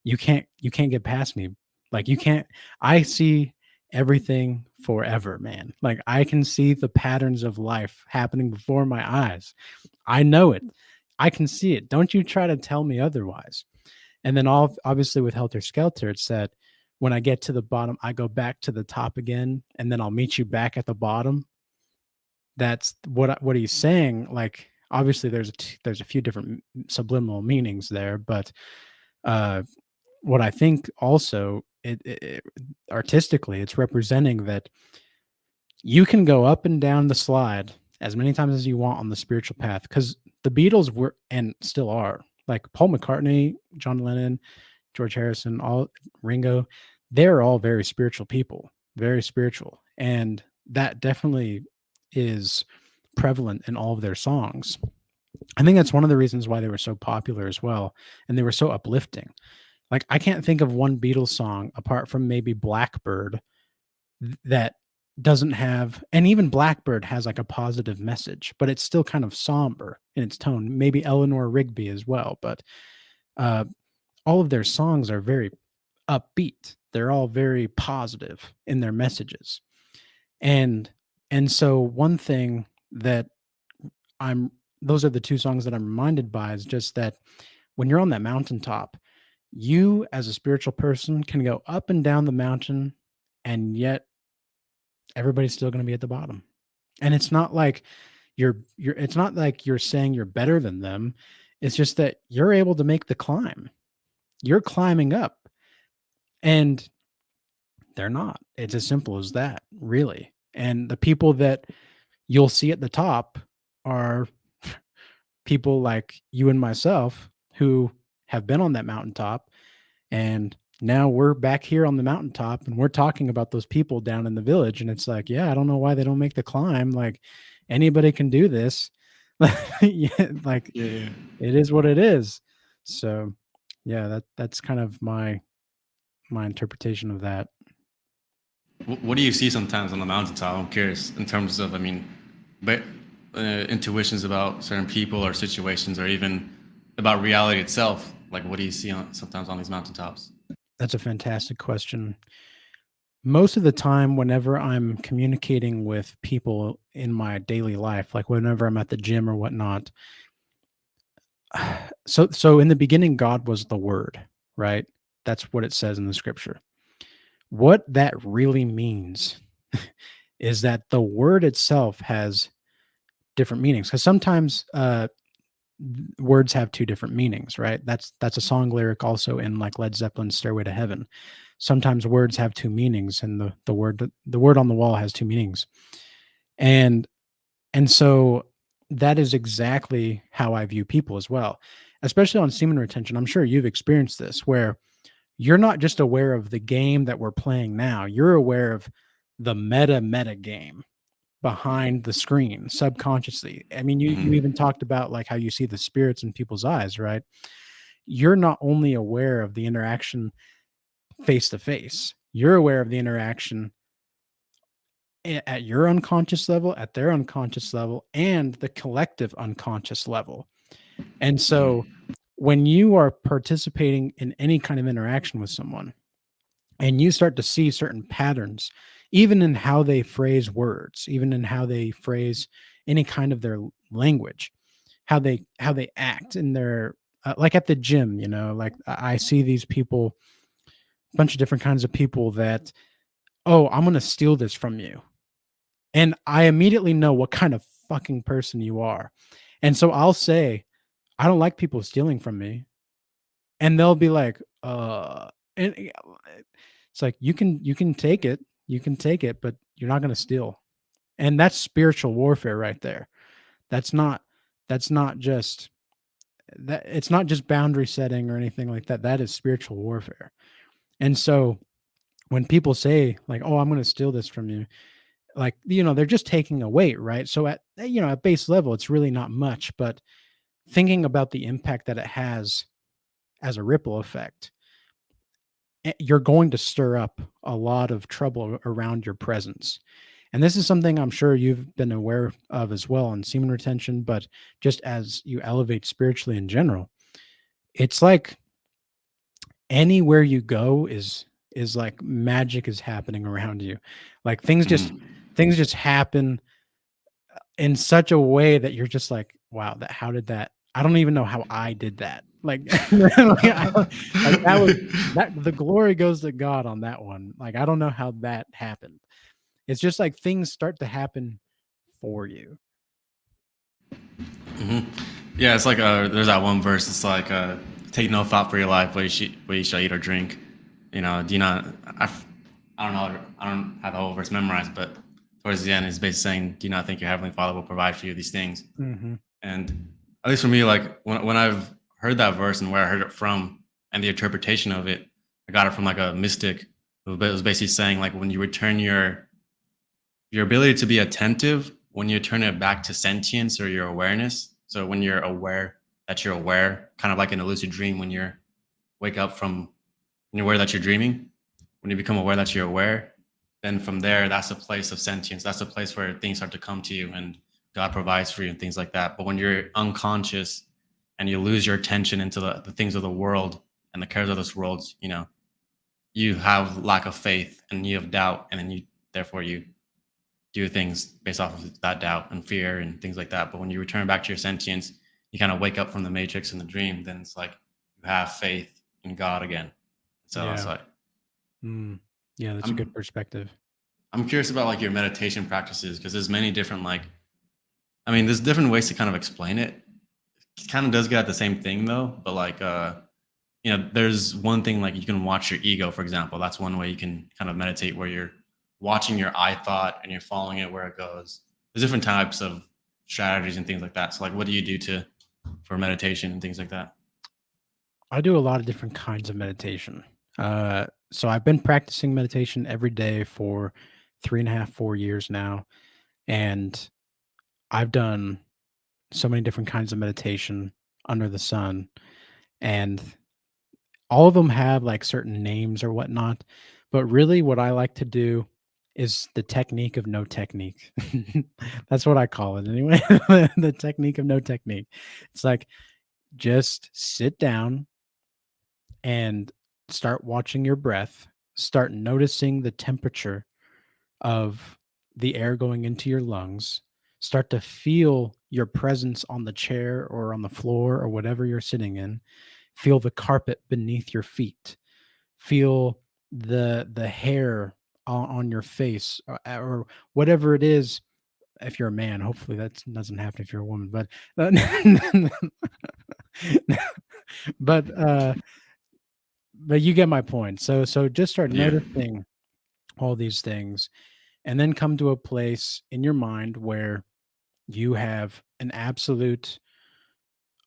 you can't get past me. Like you can't I see everything forever, man. Like I can see the patterns of life happening before my eyes. I know it. I can see it. Don't you try to tell me otherwise. And then obviously with Helter Skelter, it said, when I get to the bottom, I go back to the top again, and then I'll meet you back at the bottom. That's what he's saying. Like obviously there's a few different subliminal meanings there, but uh what I think also artistically, it's representing that you can go up and down the slide as many times as you want on the spiritual path. Because the Beatles were and still are like Paul McCartney, John Lennon, George Harrison, all Ringo. They're all very spiritual people, very spiritual, and that definitely is prevalent in all of their songs. I think that's one of the reasons why they were so popular as well, and they were so uplifting. Like, I can't think of one Beatles song apart from maybe Blackbird that doesn't have, and even Blackbird has like a positive message, but it's still kind of somber in its tone. Maybe Eleanor Rigby as well, but uh, all of their songs are very upbeat. They're all very positive in their messages. And and so one thing that I'm those are the 2 songs that I'm reminded by is just that when you're on that mountaintop, you as a spiritual person can go up and down the mountain, and yet everybody's still going to be at the bottom. And it's not like you're it's not like you're saying you're better than them. It's just that you're able to make the climb. You're climbing up, and they're not. It's as simple as that, really. And the people that you'll see at the top are people like you and myself who have been on that mountaintop. And now we're back here on the mountaintop and we're talking about those people down in the village. And it's like, yeah, I don't know why they don't make the climb. Like anybody can do this. Yeah, like Yeah, yeah. it is what it is. So yeah, that's kind of my interpretation of that. What do you see sometimes on the mountaintop? I'm curious in terms of, I mean, but intuitions about certain people or situations, or even about reality itself. Like, what do you see sometimes on these mountaintops? That's a fantastic question. Most of the time, whenever I'm communicating with people in my daily life, like whenever I'm at the gym or whatnot, so in the beginning, God was the Word, right? That's what it says in the scripture. What that really means is that the word itself has different meanings. Because sometimes words have 2 different meanings, right? That's a song lyric also in like Led Zeppelin's Stairway to Heaven. Sometimes words have 2 meanings, and the word on the wall has 2 meanings. And and so that is exactly how I view people as well, especially on semen retention. I'm sure you've experienced this where you're not just aware of the game that we're playing now, you're aware of the meta game behind the screen subconsciously. I mean, you Hmm. even talked about like how you see the spirits in people's eyes, right? You're not only aware of the interaction face to face, you're aware of the interaction at your unconscious level, at their unconscious level, and the collective unconscious level. And so when you are participating in any kind of interaction with someone and you start to see certain patterns, even in how they phrase words, even in how they phrase any kind of their language, how they act in their like at the gym, like I see these people, a bunch of different kinds of people that, oh, I'm gonna steal this from you. And I immediately know what kind of fucking person you are. And so I'll say, I don't like people stealing from me. And they'll be like, and it's like you can take it. You can take it, but you're not gonna steal. And that's spiritual warfare right there. That's not that's not just that it's not just boundary setting or anything like that. That is spiritual warfare. And so when people say like, "Oh, I'm gonna steal this from you," like, they're just taking a weight, right? So at base level, it's really not much, but thinking about the impact that it has as a ripple effect, you're going to stir up a lot of trouble around your presence. And this is something I'm sure you've been aware of as well in semen retention, but just as you elevate spiritually in general, it's like anywhere you go is like magic is happening around you. Like things just happen in such a way that you're just like, wow, that how did that I don't even know how I did that. Like, like, like that was that the glory goes to God on that one. Like, I don't know how that happened. It's just like things start to happen for you. Hmm. Yeah, it's like there's that one verse. It's like take no thought for your life, what you shall eat or drink. Do you not? I don't know. I don't have the whole verse memorized, but towards the end, it's basically saying, "Do you not think your heavenly Father will provide for you these things?" Mhm. And at least for me, like when I've heard that verse and where I heard it from and the interpretation of it, I got it from like a mystic who was basically saying like when you return your ability to be attentive, when you turn it back to sentience or your awareness. So when you're aware that you're aware, kind of like in a lucid dream, when you wake up from when you're aware that you're dreaming, when you become aware that you're aware, then from there, that's a place of sentience. That's a place where things start to come to you and God provides for you and things like that. But when you're unconscious and you lose your attention into the things of the world and the cares of this world, you have lack of faith and you have doubt, and then therefore you do things based off of that doubt and fear and things like that. But when you return back to your sentience, you kind of wake up from the matrix and the dream, then it's like you have faith in God again. So it's Yeah. like Mm. Yeah, that's a good I'm perspective. I'm curious about like your meditation practices because there's many different like I mean there's different ways to kind of explain it. It kind of does get at the same thing though, but like there's one thing like you can watch your ego, for example. That's one way you can kind of meditate where you're watching your I thought and you're following it where it goes. There's different types of strategies and things like that. So like what do you do to for meditation and things like that? I do a lot of different kinds of meditation. So I've been practicing meditation every day for 3.5, 4 years now. And I've done so many different kinds of meditation under the sun. And all of them have like certain names or whatnot. But really, what I like to do is the technique of no technique. That's what I call it anyway. The technique of no technique. It's like just sit down and start watching your breath, start noticing the temperature of the air going into your lungs, start to feel your presence on the chair or on the floor or whatever you're sitting in, feel the carpet beneath your feet, feel the hair on your face or whatever it is. If you're a man, hopefully that doesn't happen if you're a woman, but but but you get my point. So just start Yeah. noticing all these things and then come to a place in your mind where you have an absolute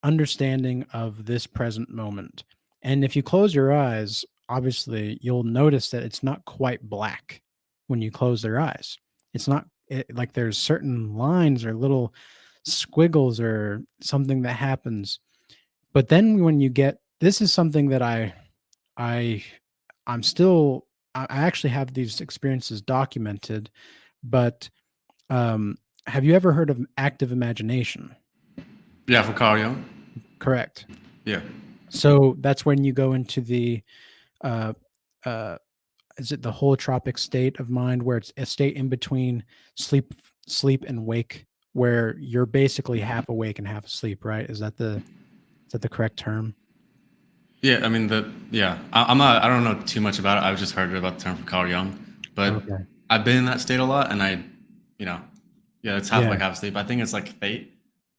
understanding of this present moment. And if you close your eyes, obviously you'll notice that it's not quite black when you close their eyes. It's not like there's certain lines or little squiggles or something that happens. But then when you get this is something that I I'm still I actually have these experiences documented, but um have you ever heard of active imagination? Yeah, for Carl Jung. Correct. Yeah. So that's when you go into the uh, uh, is it the holotropic state of mind where it's a state in between sleep, sleep and wake, where you're basically half awake and half asleep, right? Is that the correct term? Yeah, I mean I'm not. I don't know too much about it. I've just heard about the term from Carl Jung, but Okay. I've been in that state a lot, and you know, yeah, it's half Yeah. awake, half asleep. I think it's like fate.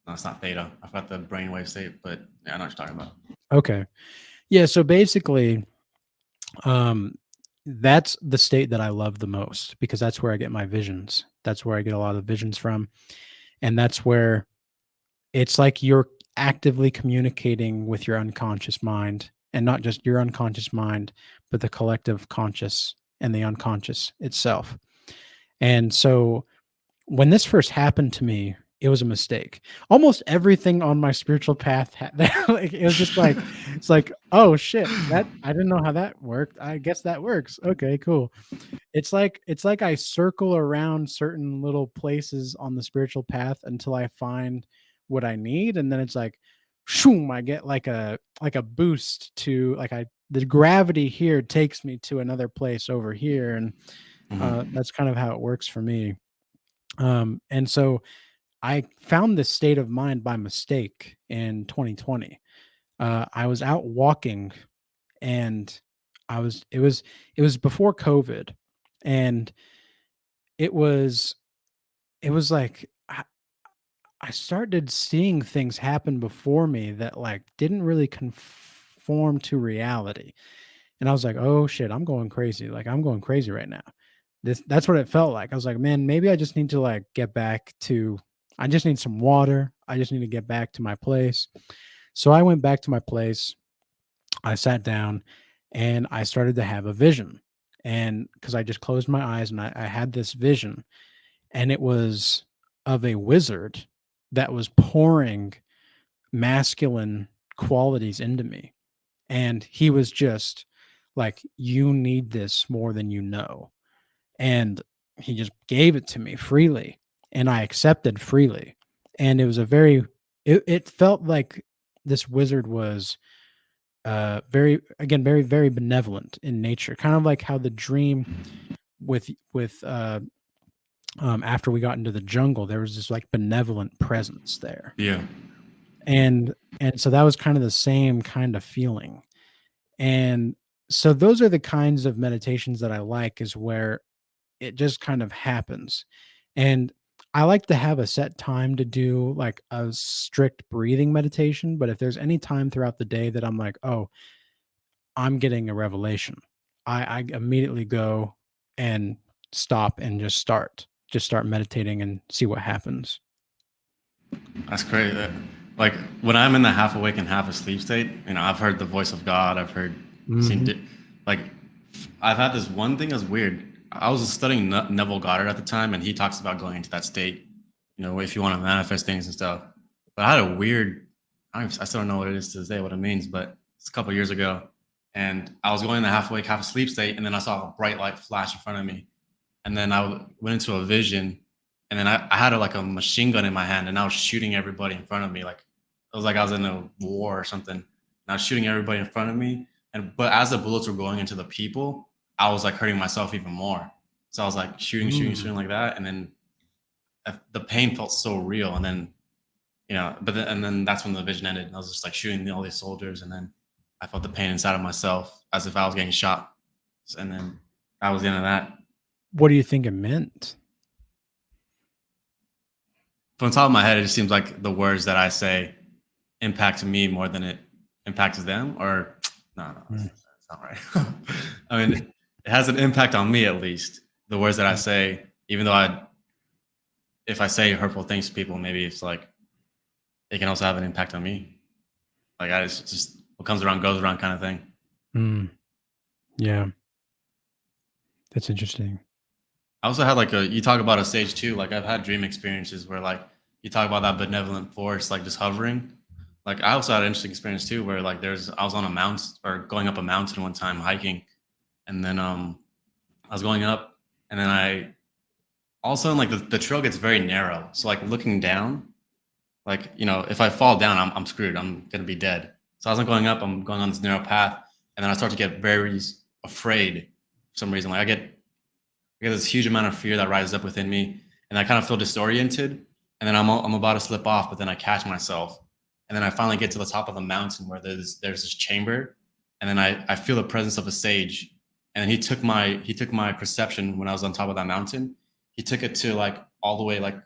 No, it's not theta. I forgot the brainwave state, but yeah, I know what you're talking about. Okay. Yeah. So basically, um, that's the state that I love the most because that's where I get my visions. That's where I get a lot of visions from, and that's where it's like you're actively communicating with your unconscious mind, and not just your unconscious mind, but the collective conscious and the unconscious itself. And so when this first happened to me, it was a mistake. Almost everything on my spiritual path had that. Like, it was just like, it's like, oh shit, that I didn't know how that worked. I guess that works. Okay, cool. It's like I circle around certain little places on the spiritual path until I find what I need, and then it's like, shoom, I get like a boost to like I the gravity here takes me to another place over here, and Hmm. that's kind of how it works for me. And so I found this state of mind by mistake in 2020. I was out walking and I was it was before COVID, and it was it was like I started seeing things happen before me that like didn't really conform to reality. And I was like, "Oh shit, I'm going crazy. Like I'm going crazy right now." That's what it felt like. I was like, "Man, maybe I just need to like get back to I just need some water. I just need to get back to my place." So I went back to my place. I sat down and I started to have a vision. And because I just closed my eyes and I had this vision, and it was of a wizard that was pouring masculine qualities into me. And he was just like, "You need this more than you know." And he just gave it to me freely, and I accepted freely. And it was a very, it felt like this wizard was very, again, very, very benevolent in nature, kind of like how the dream with after we got into the jungle, there was this like benevolent presence there. Yeah. And so that was kind of the same kind of feeling. And so those are the kinds of meditations that I like, is where it just kind of happens. And I like to have a set time to do like a strict breathing meditation, but if there's any time throughout the day that I'm like, "Oh, I'm getting a revelation," I immediately go and stop and just start meditating and see what happens. That's crazy. Like when I'm in the half awake and half asleep state, I've heard the voice of God. I've heard, seen, Mhm. like, I've had this one thing that's weird. I was studying Neville Goddard at the time, and he talks about going into that state, if you want to manifest things and stuff. But I had a weird, I still don't know what it is to this day, what it means, but it's a couple of years ago. And I was going in the half awake, half asleep state, and then I saw a bright light flash in front of me. And then I went into a vision, and then I had like a machine gun in my hand, and I was shooting everybody in front of me. Like it was like I was in a war or something. And I was shooting everybody in front of me, but as the bullets were going into the people, I was like hurting myself even more. So I was like shooting, shooting, Mm. shooting like that, and then the pain felt so real. And then and then that's when the vision ended. And I was just like shooting all these soldiers, and then I felt the pain inside of myself as if I was getting shot. And then that was the end of that. What do you think it meant? From the top of my head, it just seems like the words that I say impact me more than it impacts them. Or no, Mm. that's not right. I mean, it has an impact on me at least. The words that I say, even though if I say hurtful things to people, maybe it's like it can also have an impact on me. Like it's just what comes around goes around kind of thing. Mm, yeah, that's interesting. I also had like you talk about a stage too. Like I've had dream experiences where like you talk about that benevolent force like just hovering. Like I also had an interesting experience too where like I was on a mount or going up a mountain one time hiking, and then I was going up, and then I all of a sudden like the trail gets very narrow. So like looking down, like if I fall down, I'm screwed. I'm gonna be dead. So as I'm going up, I'm going on this narrow path, and then I start to get very afraid for some reason. Like I get this huge amount of fear that rises up within me, and I kind of feel disoriented. And then I'm about to slip off, but then I catch myself, and then I finally get to the top of the mountain where there's this chamber, and then I feel the presence of a sage, and then he took my perception when I was on top of that mountain. He took it to like all the way like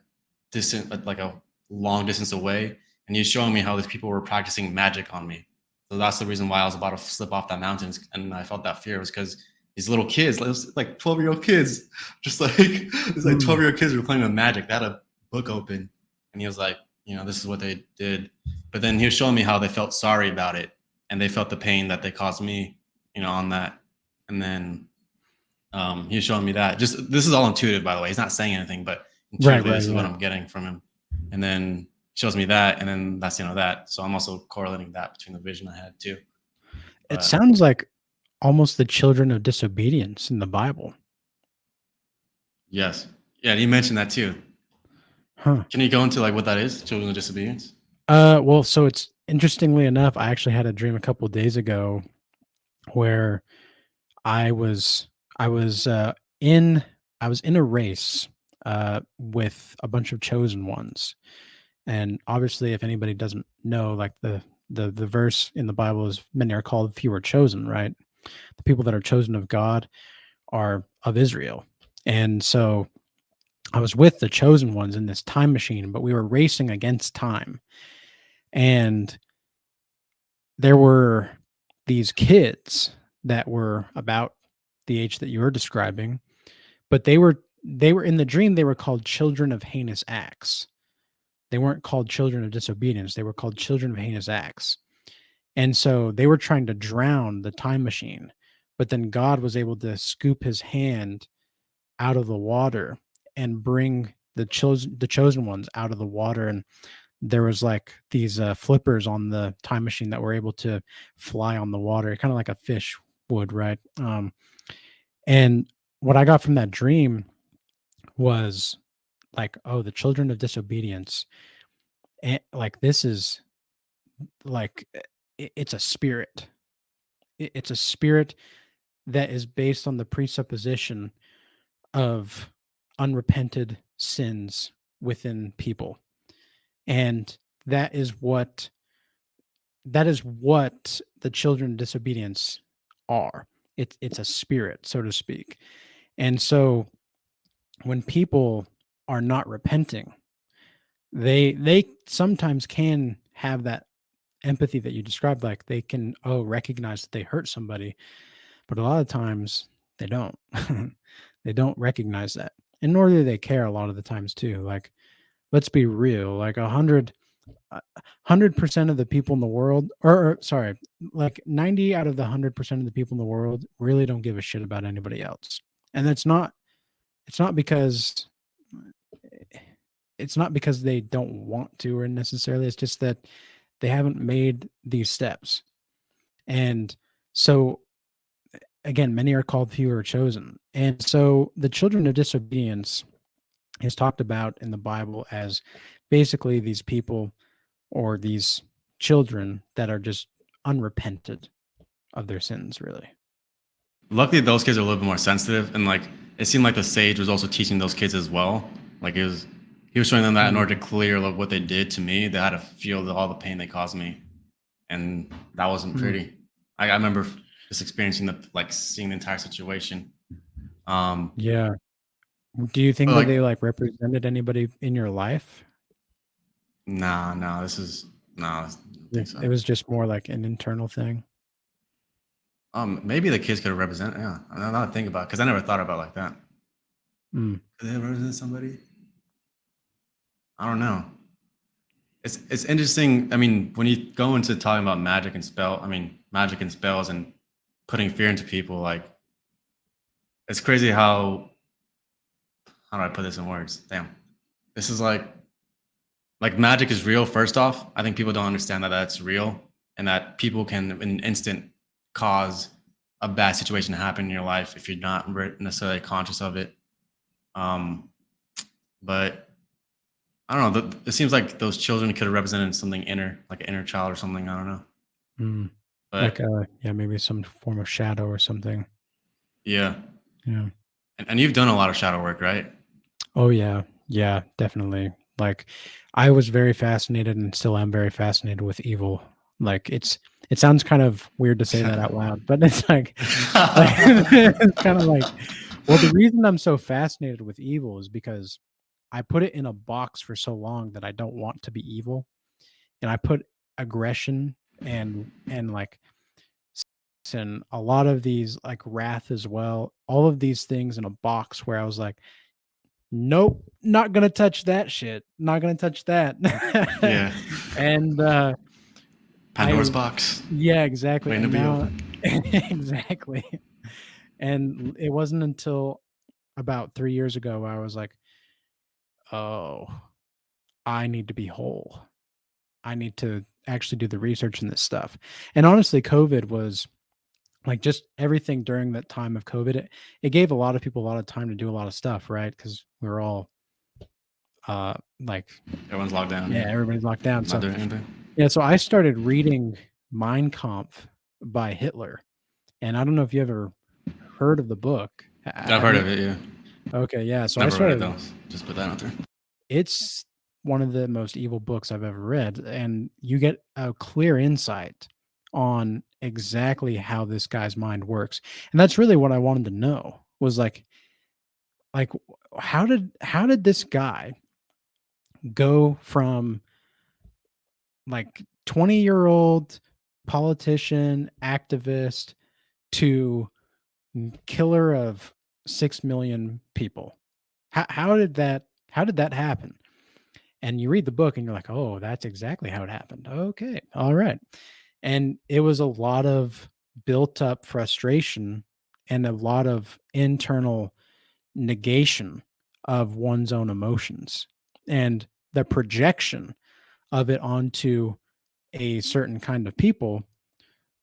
distant like a long distance away, and he was showing me how these people were practicing magic on me. So that's the reason why I was about to slip off that mountain, and I felt that fear was because these little kids, it was like 12-year-old kids, just like it's like Mm, 12-year-old kids were playing with magic. They had a book open, and he was like, this is what they did. But then he was showing me how they felt sorry about it, and they felt the pain that they caused me, on that. And then he was showing me that. Just this is all intuitive, by the way. He's not saying anything, but right, intuitively, right, this is what yeah. I'm getting from him. And then shows me that, and then that's that. So I'm also correlating that between the vision I had too. It But sounds like almost the children of disobedience in the Bible. yes, yeah, and you mentioned that too. Huh. Can you go into like what that is? Children of disobedience. Well, so it's interestingly enough, I actually had a dream a couple days ago where I was I was in I was in a race with a bunch of chosen ones. And obviously if anybody doesn't know, like the verse in the Bible is many are called, few are chosen, right? The people that are chosen of God are of Israel. And so I was with the chosen ones in this time machine, but we were racing against time. And there were these kids that were about the age that you were describing, but they were in the dream, they were called children of heinous acts. They weren't called children of disobedience, they were called children of heinous acts. And so they were trying to drown the time machine, but then God was able to scoop his hand out of the water and bring the chosen ones out of the water. And there was like these flippers on the time machine that were able to fly on the water, kind of like a fish would, right? And what I got from that dream was like, oh, the children of disobedience, and like this is like it's a spirit. It's a spirit that is based on the presupposition of unrepented sins within people. And that is what that is what the children of disobedience are. It's a spirit, so to speak. And so when people are not repenting, they sometimes can have that empathy that you described, like they can recognize that they hurt somebody, but a lot of times they don't. They don't recognize that. And nor do they care a lot of the times too. Like, let's be real, like 100% of the people in the world, or sorry, like 90 out of the 100% of the people in the world really don't give a shit about anybody else. And it's not because it's not because they don't want to or necessarily, it's just that they haven't made these steps. And so again, many are called, few are chosen. And so the children of disobedience is talked about in the Bible as basically these people or these children that are just unrepented of their sins, really. Luckily, those kids are a little bit more sensitive, and like it seemed like the sage was also teaching those kids as well. Like he was showing them that in Mm, order to clear like, what they did to me, they had to feel all the pain they caused me, and that wasn't mm. pretty. I remember just experiencing like seeing the entire situation. Um, Yeah. Do you think but that like, they like represented anybody in your life? nah, nah, I don't Yeah. think so. It was just more like an internal thing. Maybe the kids could have represented. Yeah, I don't know to think about because I never thought about it like that. Mm. Could they represent somebody? I don't know. It's interesting. I mean, when you go into talking about magic and spells and putting fear into people, like it's crazy how do I put this in words? Damn. This is like magic is real. First off, I think people don't understand that that's real and that people can in an instant cause a bad situation to happen in your life if you're not necessarily conscious of it. Um, but I don't know. It seems like those children could have represented something inner, like an inner child or something. I don't know. Mm. Like, But yeah, maybe some form of shadow or something. yeah, Yeah. and you've done a lot of shadow work, right? Oh yeah. Yeah, definitely. Like I was very fascinated and still am very fascinated with evil. Like it sounds kind of weird to say that out loud, but it's like it's kind of like well, the reason I'm so fascinated with evil is because I put it in a box for so long that I don't want to be evil. And I put aggression and like and a lot of these like wrath as well, all of these things in a box where I was like, nope, not gonna touch that shit. Not gonna touch that. Yeah. and I Pandora's box yeah, exactly. waiting to And be now open. exactly. And it wasn't until about 3 years ago I was like, oh, I need to be whole. I need to actually do the research in this stuff. And honestly, COVID was like just everything during that time of COVID. It gave a lot of people a lot of time to do a lot of stuff, right? Because we were all like, Everyone's locked down. yeah, Yeah, everybody's locked down. not So doing anything. yeah, so I started reading Mein Kampf by Hitler, and I don't know if you ever heard of the book. I've Have heard you? of it. Yeah, Okay, yeah. So I never read it started. though. Just put that out there. It's one of the most evil books I've ever read, and you get a clear insight on exactly how this guy's mind works. And that's really what I wanted to know was like how did this guy go from like 20-year-old politician, activist to killer of 6 million people? How did that happen? And you read the book and you're like, "Oh, that's exactly how it happened." Okay. All right. And it was a lot of built up frustration and a lot of internal negation of one's own emotions and the projection of it onto a certain kind of people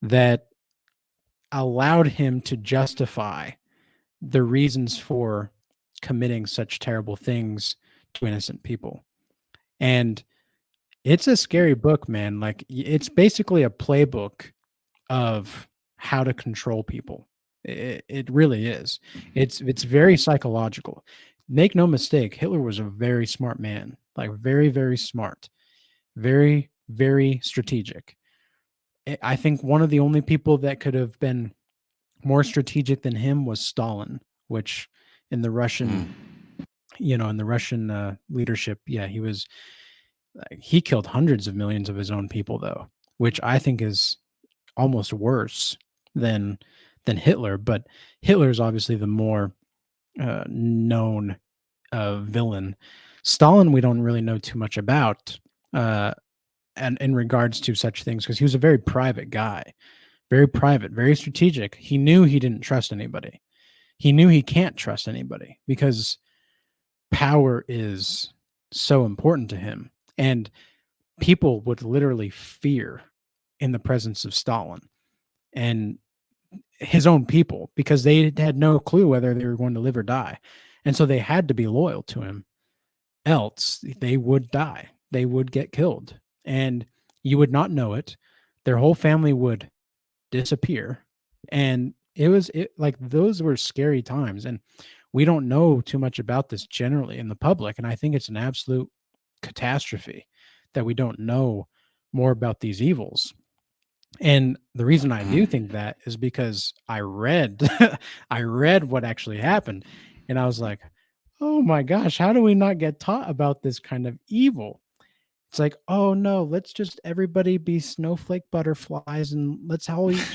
that allowed him to justify the reasons for committing such terrible things to innocent people. And it's a scary book, man. Like it's basically a playbook of how to control people. It really is. It's very psychological. Make no mistake, Hitler was a very smart man, like very, very smart, very, very strategic. I think one of the only people that could have been more strategic than him was Stalin, which in the Russian, Mm. in the Russian leadership, yeah, he killed hundreds of millions of his own people, though, which I think is almost worse than Hitler. But Hitler is obviously the more known villain. Stalin, we don't really know too much about, and in regards to such things, because he was a very private guy, very private, very strategic. He knew he didn't trust anybody. He knew he can't trust anybody because power is so important to him, and people would literally fear in the presence of Stalin and his own people because they had no clue whether they were going to live or die. And so they had to be loyal to him. Else they would die. They would get killed. And you would not know it. Their whole family would disappear. And it like those were scary times. And we don't know too much about this generally in the public. And I think it's an absolute catastrophe that we don't know more about these evils. And the reason I do think that is because I read I read what actually happened and I was like, "Oh my gosh, how do we not get taught about this kind of evil?" It's like, "Oh no, let's just everybody be snowflake butterflies and let's all eat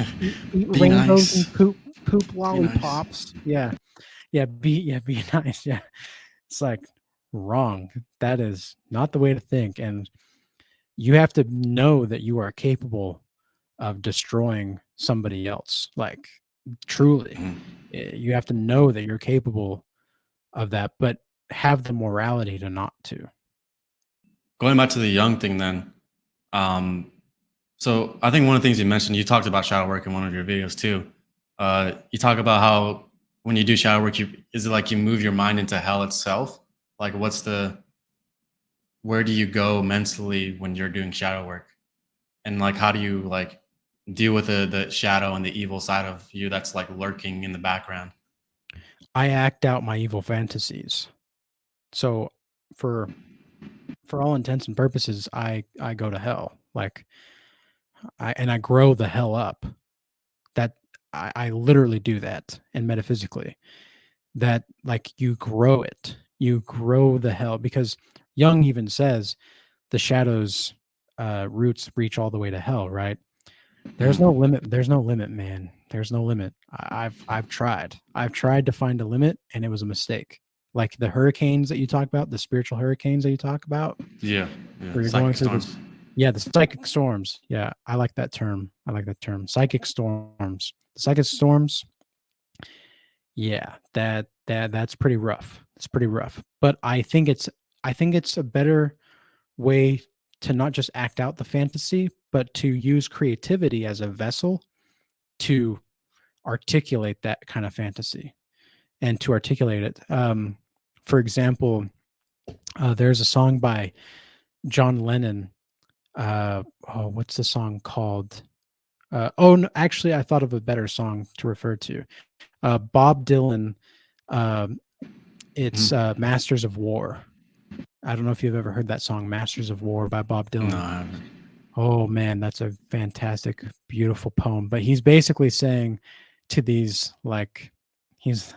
Be rainbows nice. and poop Be nice. lollipops." Yeah. Be nice. Yeah. It's like wrong. That is not the way to think. And you have to know that you are capable of destroying somebody else. Like truly, Mhm. you have to know that you're capable of that, but have the morality to not to. Going back to the young thing, then. Um, so I think one of the things you mentioned, you talked about shadow work in one of your videos too. You talk about how when you do shadow work, is it like you move your mind into hell itself? Like, where do you go mentally when you're doing shadow work? And like, how do you like deal with the shadow and the evil side of you that's like lurking in the background? I act out my evil fantasies. So for all intents and purposes, I go to hell. Like I grow the hell up. That I literally do that, and metaphysically. That like you grow it. You grow the hell because Jung even says the shadow's roots reach all the way to hell, right? There's no Mhm. limit. There's no limit, man. There's no limit. I've tried. I've tried to find a limit, and it was a mistake. Like the hurricanes that you talk about, the spiritual hurricanes that you talk about, Yeah, yeah, where you're going psychic through this. storms. Yeah, the psychic storms. Yeah, I like that term. I like that term. Psychic storms. The psychic storms. Yeah, that's pretty rough. It's pretty rough. But I think it's a better way to not just act out the fantasy, but to use creativity as a vessel to articulate that kind of fantasy and to articulate it. For example, there's a song by John Lennon. What's the song called? Oh, no, actually, I thought of a better song to refer to. Bob Dylan. Um, it's Mhm. Masters of War. I don't know if you've ever heard that song, Masters of War by Bob No, Dylan. I haven't. Oh man, that's a fantastic, beautiful poem. But he's basically saying to these like he's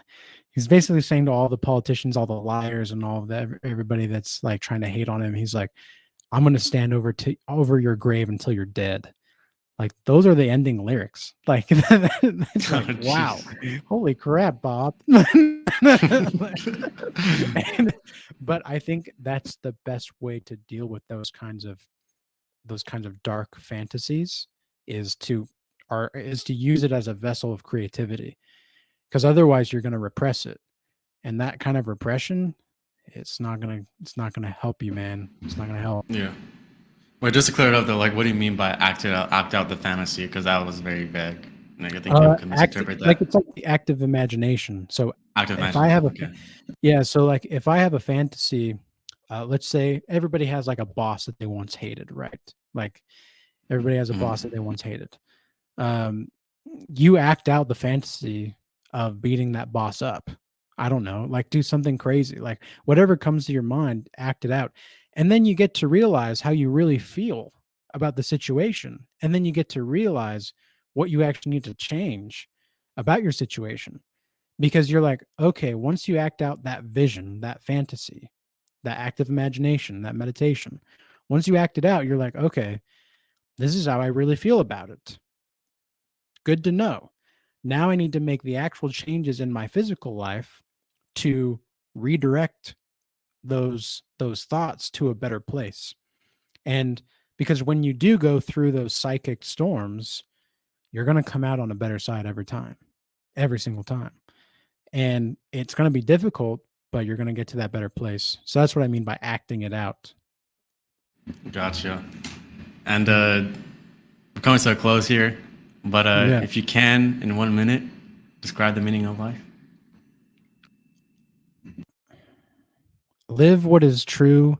he's basically saying to all the politicians, all the liars, and all of that everybody that's like trying to hate on him. He's like, "I'm going to stand over your grave until you're dead." Like those are the ending lyrics. Like it's Oh, like wow, jeez. holy crap, Bob. And- but I think that's the best way to deal with those kinds of dark fantasies is to is to use it as a vessel of creativity because otherwise you're going to repress it, and that kind of repression it's not gonna help you, man. It's not gonna help. Yeah. Wait, just to clear it up though, like, what do you mean by act out the fantasy? Because that was very vague. Like, I think people can Active, misinterpret like that. it's like the active imagination. So Active if I have imagination. a Okay. yeah, so like if I have a fantasy, let's say everybody has like a boss that they once hated, right? Like everybody has a boss that Mhm. they once hated. Um, you act out the fantasy of beating that boss up. I don't know, like do something crazy, like whatever comes to your mind, act it out. And then you get to realize how you really feel about the situation. And then you get to realize what you actually need to change about your situation because you're like, okay, once you act out that vision, that fantasy, that active imagination, that meditation, once you act it out, you're like, okay, this is how I really feel about it. Good to know. Now I need to make the actual changes in my physical life to redirect those thoughts to a better place. And because when you do go through those psychic storms, you're going to come out on a better side every time, every single time. And it's going to be difficult, but you're going to get to that better place. So that's what I mean by acting it out. Gotcha. And Yeah. we're coming to a close here, but Yeah. if you can, in 1 minute, describe the meaning of life. Live what is true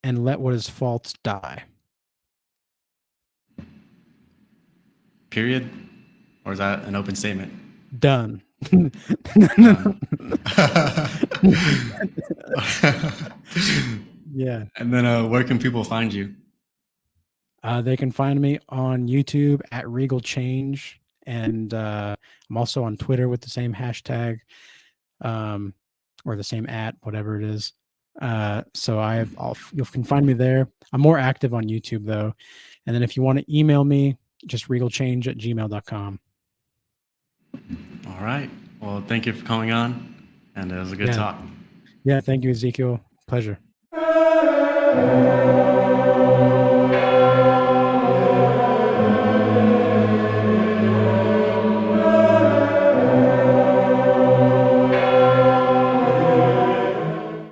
and let what is false die. Period. Or is that an open statement? Done. Done. Yeah. And then, where can people find you? They can find me on YouTube at Regal Change, and I'm also on Twitter with the same hashtag, um, or the same at whatever it is. So you can find me there. I'm more active on YouTube though, and then if you want to email me, just regalchange@gmail.com. All right. Well, thank you for coming on, and it was a good Yeah, talk. yeah. Thank you, Ezekiel. Pleasure.